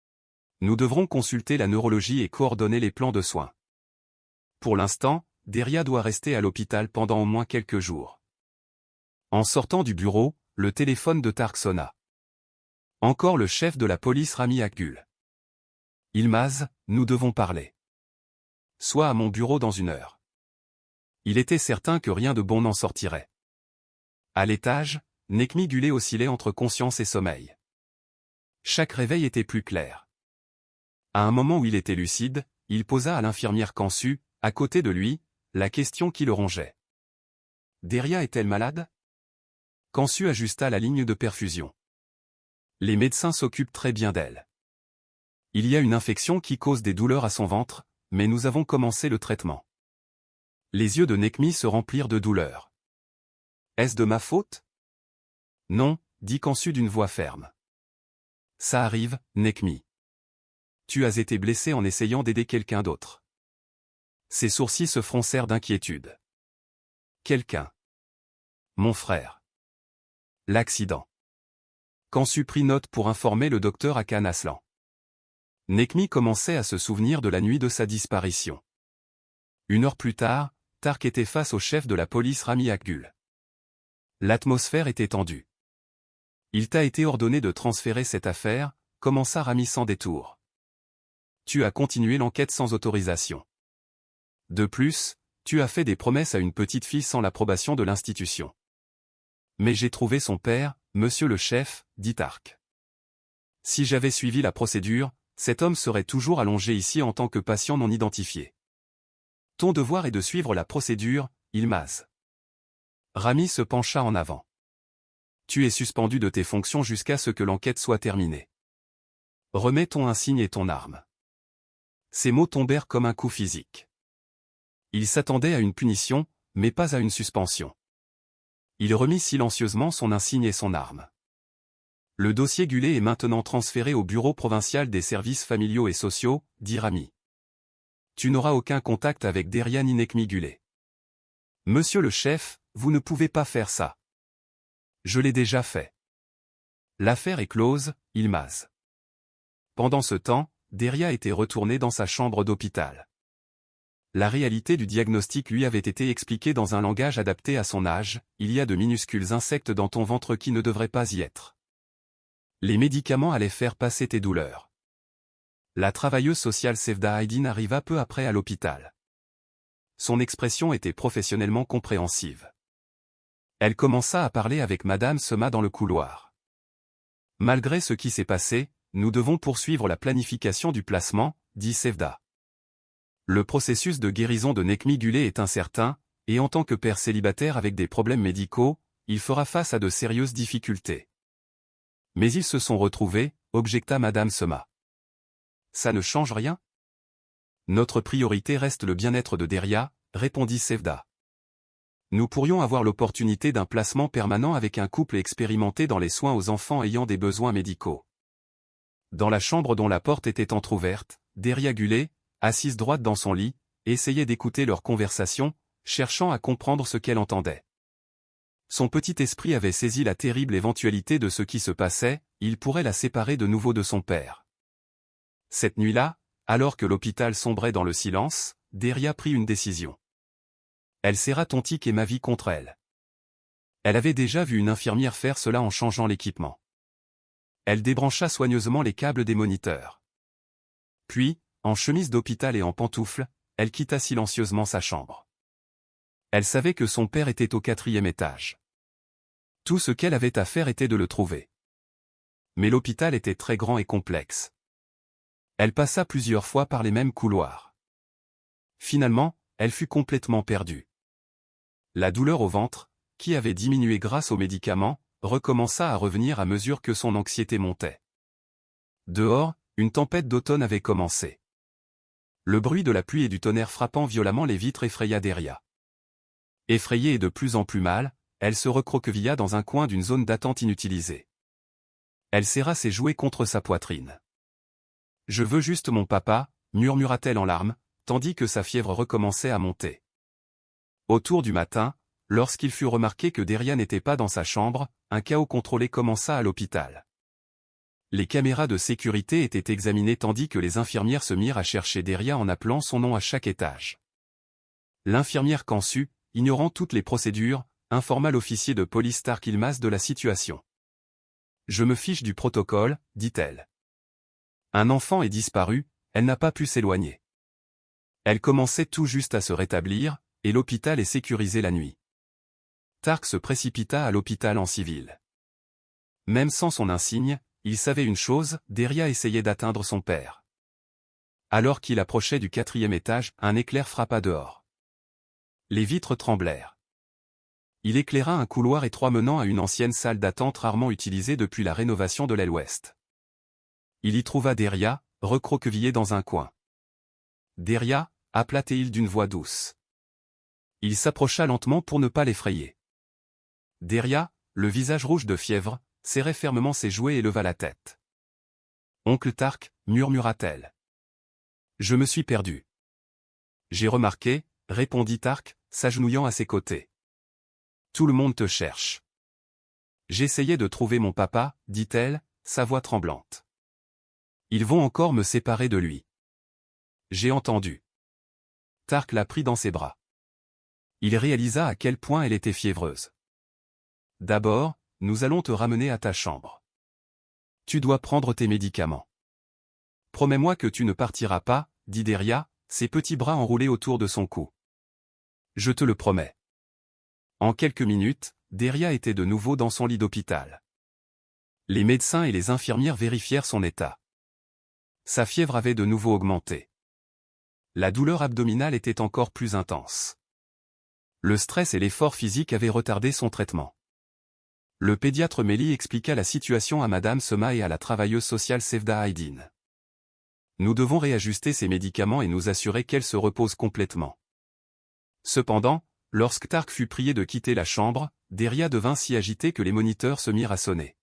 « Nous devrons consulter la neurologie et coordonner les plans de soins. Pour l'instant, Deria doit rester à l'hôpital pendant au moins quelques jours. » En sortant du bureau, le téléphone de Tark sonna. Encore le chef de la police Rami Akgul. « Ilmaz, nous devons parler. Sois à mon bureau dans 1 heure. » Il était certain que rien de bon n'en sortirait. À l'étage, Nekmi Gulé oscillait entre conscience et sommeil. Chaque réveil était plus clair. À un moment où il était lucide, il posa à l'infirmière Kansu, à côté de lui, la question qui le rongeait. « Deria est-elle malade ?» Kansu ajusta la ligne de perfusion. « Les médecins s'occupent très bien d'elle. Il y a une infection qui cause des douleurs à son ventre, mais nous avons commencé le traitement. » Les yeux de Nekmi se remplirent de douleur. « Est-ce de ma faute ? » Non, dit Kansu d'une voix ferme. « Ça arrive, Nekmi. Tu as été blessé en essayant d'aider quelqu'un d'autre. » Ses sourcils se froncèrent d'inquiétude. « Quelqu'un. Mon frère. L'accident. » Kansu prit note pour informer le docteur Hakan Aslan. Nekmi commençait à se souvenir de la nuit de sa disparition. 1 heure plus tard, Tark était face au chef de la police Rami Akgul. L'atmosphère était tendue. « Il t'a été ordonné de transférer cette affaire, » commença Rami sans détour. « Tu as continué l'enquête sans autorisation. De plus, tu as fait des promesses à une petite fille sans l'approbation de l'institution. » « Mais j'ai trouvé son père, monsieur le chef, » dit Tark. « Si j'avais suivi la procédure, cet homme serait toujours allongé ici en tant que patient non identifié. Ton devoir est de suivre la procédure, Ilmaz. » Rami se pencha en avant. « Tu es suspendu de tes fonctions jusqu'à ce que l'enquête soit terminée. Remets ton insigne et ton arme. » Ces mots tombèrent comme un coup physique. Il s'attendait à une punition, mais pas à une suspension. Il remit silencieusement son insigne et son arme. « Le dossier Gulé est maintenant transféré au bureau provincial des services familiaux et sociaux, » dit Rami. « Tu n'auras aucun contact avec Deria ni Nekmi Gulé. »« Monsieur le chef, vous ne pouvez pas faire ça. »« Je l'ai déjà fait. L'affaire est close, Ilmaz. » Pendant ce temps, Deria était retournée dans sa chambre d'hôpital. La réalité du diagnostic lui avait été expliquée dans un langage adapté à son âge, il y a de minuscules insectes dans ton ventre qui ne devraient pas y être. Les médicaments allaient faire passer tes douleurs. La travailleuse sociale Sevda Aydin arriva peu après à l'hôpital. Son expression était professionnellement compréhensive. Elle commença à parler avec Madame Sema dans le couloir. Malgré ce qui s'est passé, nous devons poursuivre la planification du placement, dit Sevda. Le processus de guérison de Nekmi Gulé est incertain, et en tant que père célibataire avec des problèmes médicaux, il fera face à de sérieuses difficultés. Mais ils se sont retrouvés, objecta Madame Sema. Ça ne change rien? Notre priorité reste le bien-être de Deria, répondit Sevda. Nous pourrions avoir l'opportunité d'un placement permanent avec un couple expérimenté dans les soins aux enfants ayant des besoins médicaux. Dans la chambre dont la porte était entr'ouverte, Deria Gulé, assise droite dans son lit, essayait d'écouter leur conversation, cherchant à comprendre ce qu'elle entendait. Son petit esprit avait saisi la terrible éventualité de ce qui se passait, il pourrait la séparer de nouveau de son père. Cette nuit-là, alors que l'hôpital sombrait dans le silence, Deria prit une décision. Elle serra Tontik et Mavi contre elle. Elle avait déjà vu une infirmière faire cela en changeant l'équipement. Elle débrancha soigneusement les câbles des moniteurs. Puis, en chemise d'hôpital et en pantoufles, elle quitta silencieusement sa chambre. Elle savait que son père était au 4e étage. Tout ce qu'elle avait à faire était de le trouver. Mais l'hôpital était très grand et complexe. Elle passa plusieurs fois par les mêmes couloirs. Finalement, elle fut complètement perdue. La douleur au ventre, qui avait diminué grâce aux médicaments, recommença à revenir à mesure que son anxiété montait. Dehors, une tempête d'automne avait commencé. Le bruit de la pluie et du tonnerre frappant violemment les vitres effraya Deria. Effrayée et de plus en plus mal, elle se recroquevilla dans un coin d'une zone d'attente inutilisée. Elle serra ses jouets contre sa poitrine. « Je veux juste mon papa », murmura-t-elle en larmes, tandis que sa fièvre recommençait à monter. Autour du matin, lorsqu'il fut remarqué que Deria n'était pas dans sa chambre, un chaos contrôlé commença à l'hôpital. Les caméras de sécurité étaient examinées tandis que les infirmières se mirent à chercher Deria en appelant son nom à chaque étage. L'infirmière Kansu, ignorant toutes les procédures, informa l'officier de police Tark Ilmaz de la situation. « Je me fiche du protocole, dit-elle. Un enfant est disparu, elle n'a pas pu s'éloigner. Elle commençait tout juste à se rétablir, et l'hôpital est sécurisé la nuit. » Tark se précipita à l'hôpital en civil. Même sans son insigne, il savait une chose, Deria essayait d'atteindre son père. Alors qu'il approchait du 4e étage, un éclair frappa dehors. Les vitres tremblèrent. Il éclaira un couloir étroit menant à une ancienne salle d'attente rarement utilisée depuis la rénovation de l'aile ouest. Il y trouva Deria, recroquevillée dans un coin. « Deria » appela-t-il d'une voix douce. Il s'approcha lentement pour ne pas l'effrayer. Deria, le visage rouge de fièvre, serrait fermement ses jouets et leva la tête. « Oncle Tark » murmura-t-elle. « Je me suis perdu. »« J'ai remarqué » répondit Tark, s'agenouillant à ses côtés. « Tout le monde te cherche. »« J'essayais de trouver mon papa, dit-elle, sa voix tremblante. »« Ils vont encore me séparer de lui. »« J'ai entendu. » Tark la prit dans ses bras. Il réalisa à quel point elle était fiévreuse. « D'abord, nous allons te ramener à ta chambre. Tu dois prendre tes médicaments. Promets-moi que tu ne partiras pas, dit Deria, ses petits bras enroulés autour de son cou. Je te le promets. » En quelques minutes, Deria était de nouveau dans son lit d'hôpital. Les médecins et les infirmières vérifièrent son état. Sa fièvre avait de nouveau augmenté. La douleur abdominale était encore plus intense. Le stress et l'effort physique avaient retardé son traitement. Le pédiatre Méli expliqua la situation à Madame Sema et à la travailleuse sociale Sevda Aydin. Nous devons réajuster ses médicaments et nous assurer qu'elle se repose complètement. Cependant, lorsque Tark fut prié de quitter la chambre, Deria devint si agité que les moniteurs se mirent à sonner.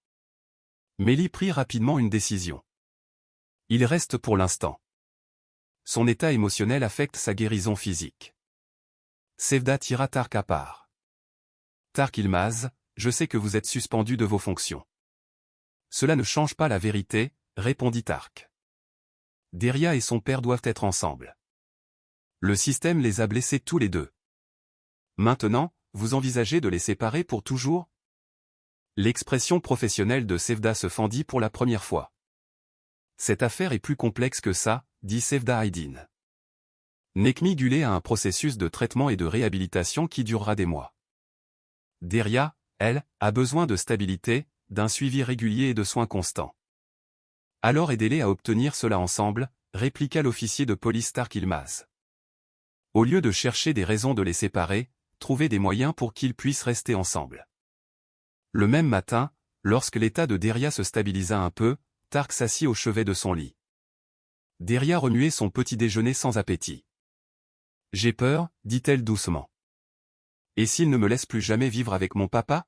Méli prit rapidement une décision. Il reste pour l'instant. Son état émotionnel affecte sa guérison physique. Sevda tira Tark à part. Tark Ilmaz, je sais que vous êtes suspendu de vos fonctions. Cela ne change pas la vérité, répondit Tark. Deria et son père doivent être ensemble. Le système les a blessés tous les deux. Maintenant, vous envisagez de les séparer pour toujours? L'expression professionnelle de Sevda se fendit pour la première fois. Cette affaire est plus complexe que ça, dit Sevda Aydin. Nekmi Gulé a un processus de traitement et de réhabilitation qui durera des mois. Deria, elle, a besoin de stabilité, d'un suivi régulier et de soins constants. Alors aidez-les à obtenir cela ensemble, répliqua l'officier de police Tark Yılmaz. Au lieu de chercher des raisons de les séparer, trouvez des moyens pour qu'ils puissent rester ensemble. Le même matin, lorsque l'état de Deria se stabilisa un peu, Tark s'assit au chevet de son lit. Deria remuait son petit déjeuner sans appétit. « J'ai peur, dit-elle doucement. Et s'il ne me laisse plus jamais vivre avec mon papa ?»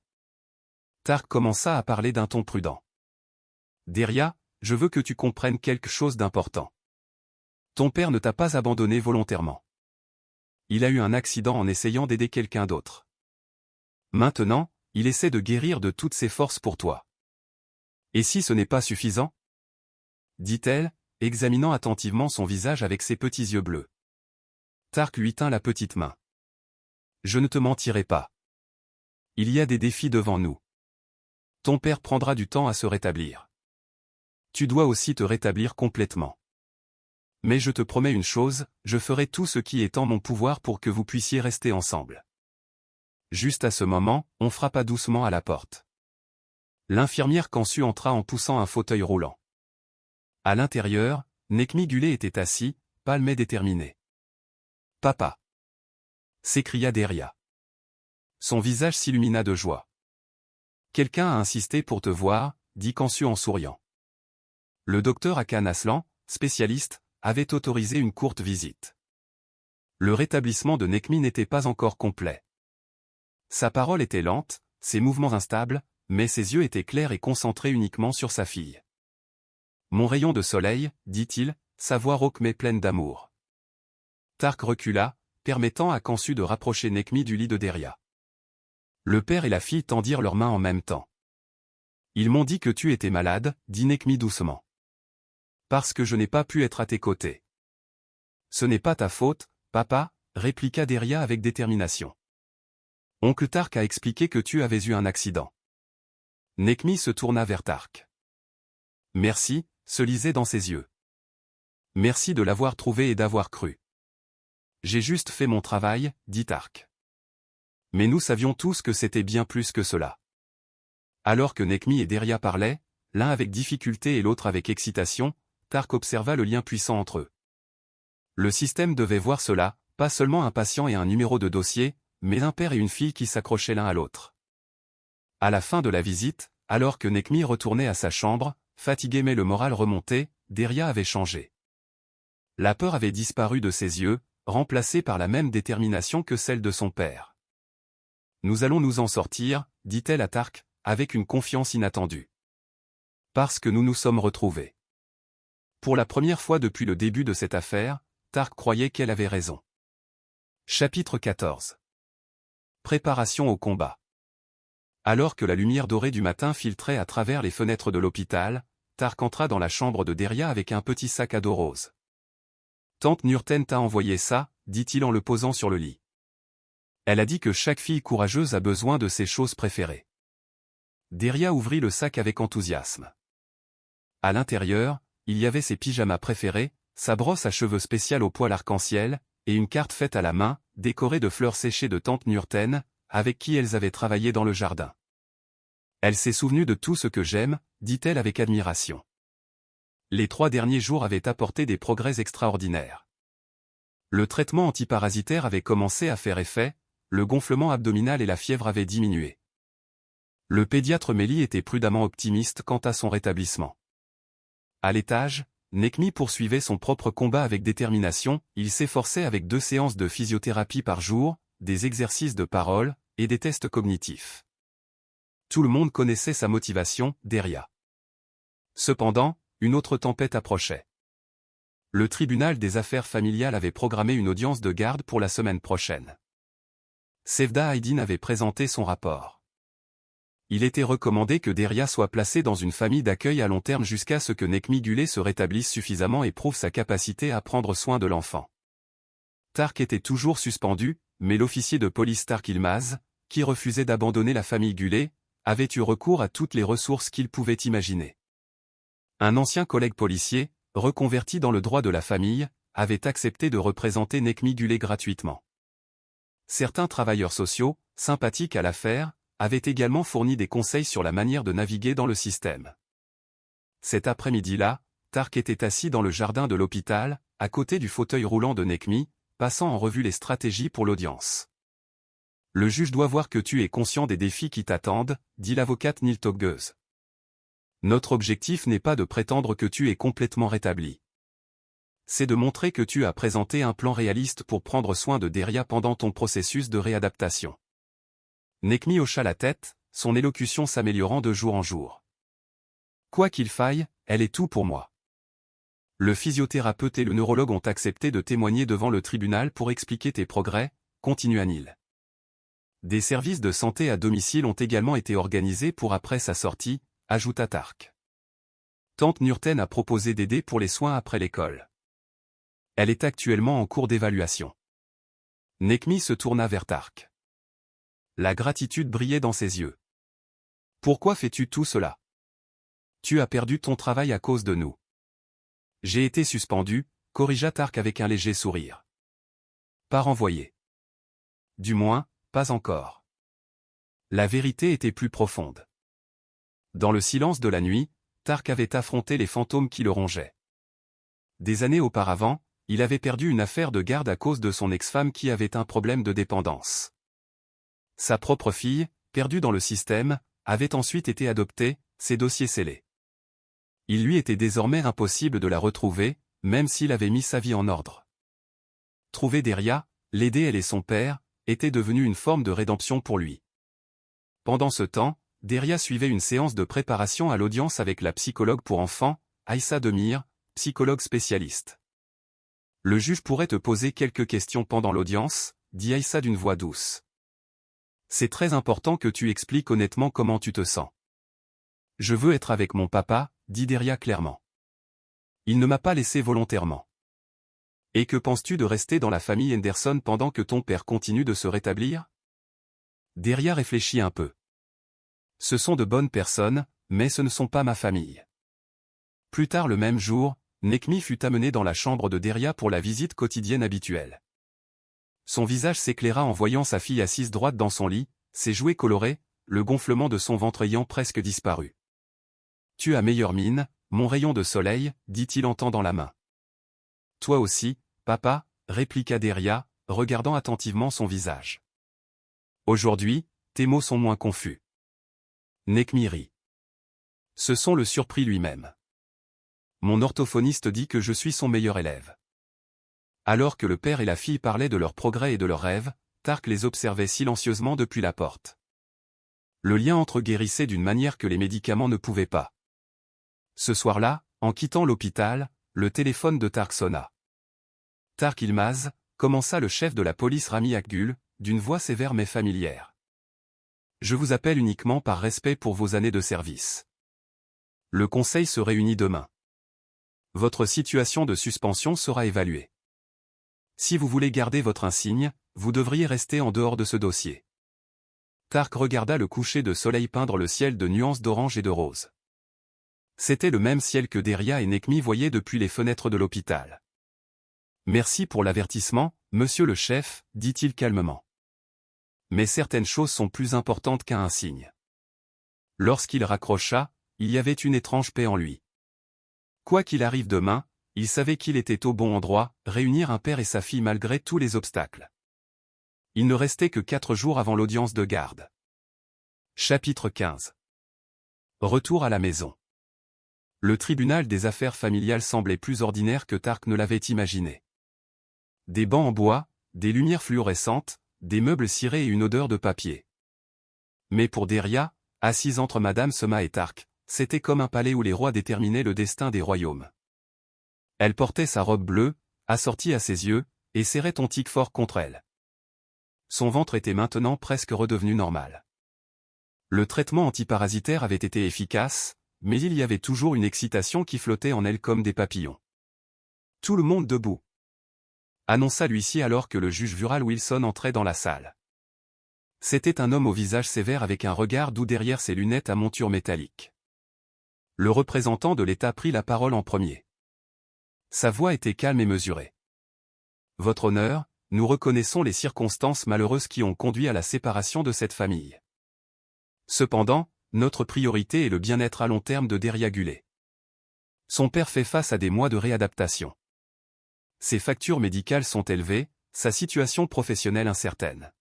Tark commença à parler d'un ton prudent. « Deria, je veux que tu comprennes quelque chose d'important. Ton père ne t'a pas abandonné volontairement. Il a eu un accident en essayant d'aider quelqu'un d'autre. Maintenant, il essaie de guérir de toutes ses forces pour toi. Et si ce n'est pas suffisant ? Dit-elle, examinant attentivement son visage avec ses petits yeux bleus. Tark lui tint la petite main. Je ne te mentirai pas. Il y a des défis devant nous. Ton père prendra du temps à se rétablir. Tu dois aussi te rétablir complètement. Mais je te promets une chose, je ferai tout ce qui est en mon pouvoir pour que vous puissiez rester ensemble. Juste à ce moment, on frappa doucement à la porte. L'infirmière Kansu entra en poussant un fauteuil roulant. À l'intérieur, Nekmi Gulé était assis, pâle mais déterminé. « Papa !» s'écria Deria. Son visage s'illumina de joie. « Quelqu'un a insisté pour te voir, » dit Kansu en souriant. Le docteur Hakan Aslan, spécialiste, avait autorisé une courte visite. Le rétablissement de Nekmi n'était pas encore complet. Sa parole était lente, ses mouvements instables, mais ses yeux étaient clairs et concentrés uniquement sur sa fille. « Mon rayon de soleil, dit-il, sa voix rauque mais pleine d'amour. Tark recula, permettant à Kansu de rapprocher Nekmi du lit de Deria. Le père et la fille tendirent leurs mains en même temps. « Ils m'ont dit que tu étais malade, dit Nekmi doucement. Parce que je n'ai pas pu être à tes côtés. Ce n'est pas ta faute, papa, répliqua Deria avec détermination. Oncle Tark a expliqué que tu avais eu un accident. Nekmi se tourna vers Tark. Merci, se lisait dans ses yeux. Merci de l'avoir trouvé et d'avoir cru. J'ai juste fait mon travail, dit Tark. Mais nous savions tous que c'était bien plus que cela. Alors que Nekmi et Deria parlaient, l'un avec difficulté et l'autre avec excitation, Tark observa le lien puissant entre eux. Le système devait voir cela, pas seulement un patient et un numéro de dossier, mais un père et une fille qui s'accrochaient l'un à l'autre. À la fin de la visite, alors que Nekmi retournait à sa chambre, fatigué mais le moral remonté, Deria avait changé. La peur avait disparu de ses yeux, remplacée par la même détermination que celle de son père. Nous allons nous en sortir, dit-elle à Tark, avec une confiance inattendue. Parce que nous nous sommes retrouvés. Pour la première fois depuis le début de cette affaire, Tark croyait qu'elle avait raison. Chapitre 14. Préparation au combat. Alors que la lumière dorée du matin filtrait à travers les fenêtres de l'hôpital, Tark entra dans la chambre de Deria avec un petit sac à dos rose. « Tante Nurten t'a envoyé ça » dit-il en le posant sur le lit. Elle a dit que chaque fille courageuse a besoin de ses choses préférées. Deria ouvrit le sac avec enthousiasme. À l'intérieur, il y avait ses pyjamas préférés, sa brosse à cheveux spéciale au poil arc-en-ciel, et une carte faite à la main, décorée de fleurs séchées de tante Nurten, avec qui elles avaient travaillé dans le jardin. Elle s'est souvenue de tout ce que j'aime, dit-elle avec admiration. Les 3 derniers jours avaient apporté des progrès extraordinaires. Le traitement antiparasitaire avait commencé à faire effet, le gonflement abdominal et la fièvre avaient diminué. Le pédiatre Mélie était prudemment optimiste quant à son rétablissement. À l'étage, Nekmi poursuivait son propre combat avec détermination, il s'efforçait avec 2 séances de physiothérapie par jour, des exercices de parole, et des tests cognitifs. Tout le monde connaissait sa motivation, Deria. Cependant, une autre tempête approchait. Le tribunal des affaires familiales avait programmé une audience de garde pour la semaine prochaine. Sevda Aydin avait présenté son rapport. Il était recommandé que Deria soit placée dans une famille d'accueil à long terme jusqu'à ce que Nekmi Gulé se rétablisse suffisamment et prouve sa capacité à prendre soin de l'enfant. Tark était toujours suspendu, mais l'officier de police Tark Yılmaz, qui refusait d'abandonner la famille Gülay, avait eu recours à toutes les ressources qu'il pouvait imaginer. Un ancien collègue policier, reconverti dans le droit de la famille, avait accepté de représenter Necmi Gülay gratuitement. Certains travailleurs sociaux, sympathiques à l'affaire, avaient également fourni des conseils sur la manière de naviguer dans le système. Cet après-midi-là, Tark était assis dans le jardin de l'hôpital, à côté du fauteuil roulant de Necmi, passant en revue les stratégies pour l'audience. « Le juge doit voir que tu es conscient des défis qui t'attendent », dit l'avocate Niltok Göz. « Notre objectif n'est pas de prétendre que tu es complètement rétabli. C'est de montrer que tu as présenté un plan réaliste pour prendre soin de Deria pendant ton processus de réadaptation. » Necmi hocha la tête, son élocution s'améliorant de jour en jour. « Quoi qu'il faille, elle est tout pour moi. » Le physiothérapeute et le neurologue ont accepté de témoigner devant le tribunal pour expliquer tes progrès, continua Nil. Des services de santé à domicile ont également été organisés pour après sa sortie, ajouta Tark. Tante Nurten a proposé d'aider pour les soins après l'école. Elle est actuellement en cours d'évaluation. Necmi se tourna vers Tark. La gratitude brillait dans ses yeux. Pourquoi fais-tu tout cela? Tu as perdu ton travail à cause de nous. J'ai été suspendu, corrigea Tark avec un léger sourire. Pas renvoyé. Du moins, pas encore. La vérité était plus profonde. Dans le silence de la nuit, Tark avait affronté les fantômes qui le rongeaient. Des années auparavant, il avait perdu une affaire de garde à cause de son ex-femme qui avait un problème de dépendance. Sa propre fille, perdue dans le système, avait ensuite été adoptée, ses dossiers scellés. Il lui était désormais impossible de la retrouver, même s'il avait mis sa vie en ordre. Trouver Deria, l'aider elle et son père, était devenu une forme de rédemption pour lui. Pendant ce temps, Deria suivait une séance de préparation à l'audience avec la psychologue pour enfants, Aïssa Demir, psychologue spécialiste. Le juge pourrait te poser quelques questions pendant l'audience, dit Aïssa d'une voix douce. C'est très important que tu expliques honnêtement comment tu te sens. Je veux être avec mon papa, dit Deria clairement. Il ne m'a pas laissé volontairement. Et que penses-tu de rester dans la famille Henderson pendant que ton père continue de se rétablir? Deria réfléchit un peu. Ce sont de bonnes personnes, mais ce ne sont pas ma famille. Plus tard le même jour, Necmi fut amené dans la chambre de Deria pour la visite quotidienne habituelle. Son visage s'éclaira en voyant sa fille assise droite dans son lit, ses jouets colorés, le gonflement de son ventre ayant presque disparu. « Tu as meilleure mine, mon rayon de soleil, dit-il en tendant la main. « Toi aussi, papa, répliqua Deria, regardant attentivement son visage. Aujourd'hui, tes mots sont moins confus. Necmi rit. Ce son le surprit lui-même. Mon orthophoniste dit que je suis son meilleur élève. Alors que le père et la fille parlaient de leurs progrès et de leurs rêves, Tark les observait silencieusement depuis la porte. Le lien entre eux guérissait d'une manière que les médicaments ne pouvaient pas. Ce soir-là, en quittant l'hôpital, le téléphone de Tark sonna. Tark Yılmaz, commença le chef de la police Rami Akgül, d'une voix sévère mais familière. Je vous appelle uniquement par respect pour vos années de service. Le conseil se réunit demain. Votre situation de suspension sera évaluée. Si vous voulez garder votre insigne, vous devriez rester en dehors de ce dossier. Tark regarda le coucher de soleil peindre le ciel de nuances d'orange et de rose. C'était le même ciel que Deria et Necmi voyaient depuis les fenêtres de l'hôpital. Merci pour l'avertissement, monsieur le chef, dit-il calmement. Mais certaines choses sont plus importantes qu'un insigne. Lorsqu'il raccrocha, il y avait une étrange paix en lui. Quoi qu'il arrive demain, il savait qu'il était au bon endroit, réunir un père et sa fille malgré tous les obstacles. Il ne restait que 4 jours avant l'audience de garde. Chapitre 15. Retour à la maison. Le tribunal des affaires familiales semblait plus ordinaire que Tark ne l'avait imaginé. Des bancs en bois, des lumières fluorescentes, des meubles cirés et une odeur de papier. Mais pour Deria, assise entre Madame Sema et Tark, c'était comme un palais où les rois déterminaient le destin des royaumes. Elle portait sa robe bleue, assortie à ses yeux, et serrait Tontik fort contre elle. Son ventre était maintenant presque redevenu normal. Le traitement antiparasitaire avait été efficace, mais il y avait toujours une excitation qui flottait en elle comme des papillons. Tout le monde debout. annonça l'huissier alors que le juge Vural Wilson entrait dans la salle. C'était un homme au visage sévère avec un regard doux derrière ses lunettes à monture métallique. Le représentant de l'État prit la parole en premier. Sa voix était calme et mesurée. Votre honneur, nous reconnaissons les circonstances malheureuses qui ont conduit à la séparation de cette famille. Cependant, notre priorité est le bien-être à long terme de Deria Gullet. Son père fait face à des mois de réadaptation. Ses factures médicales sont élevées, sa situation professionnelle incertaine.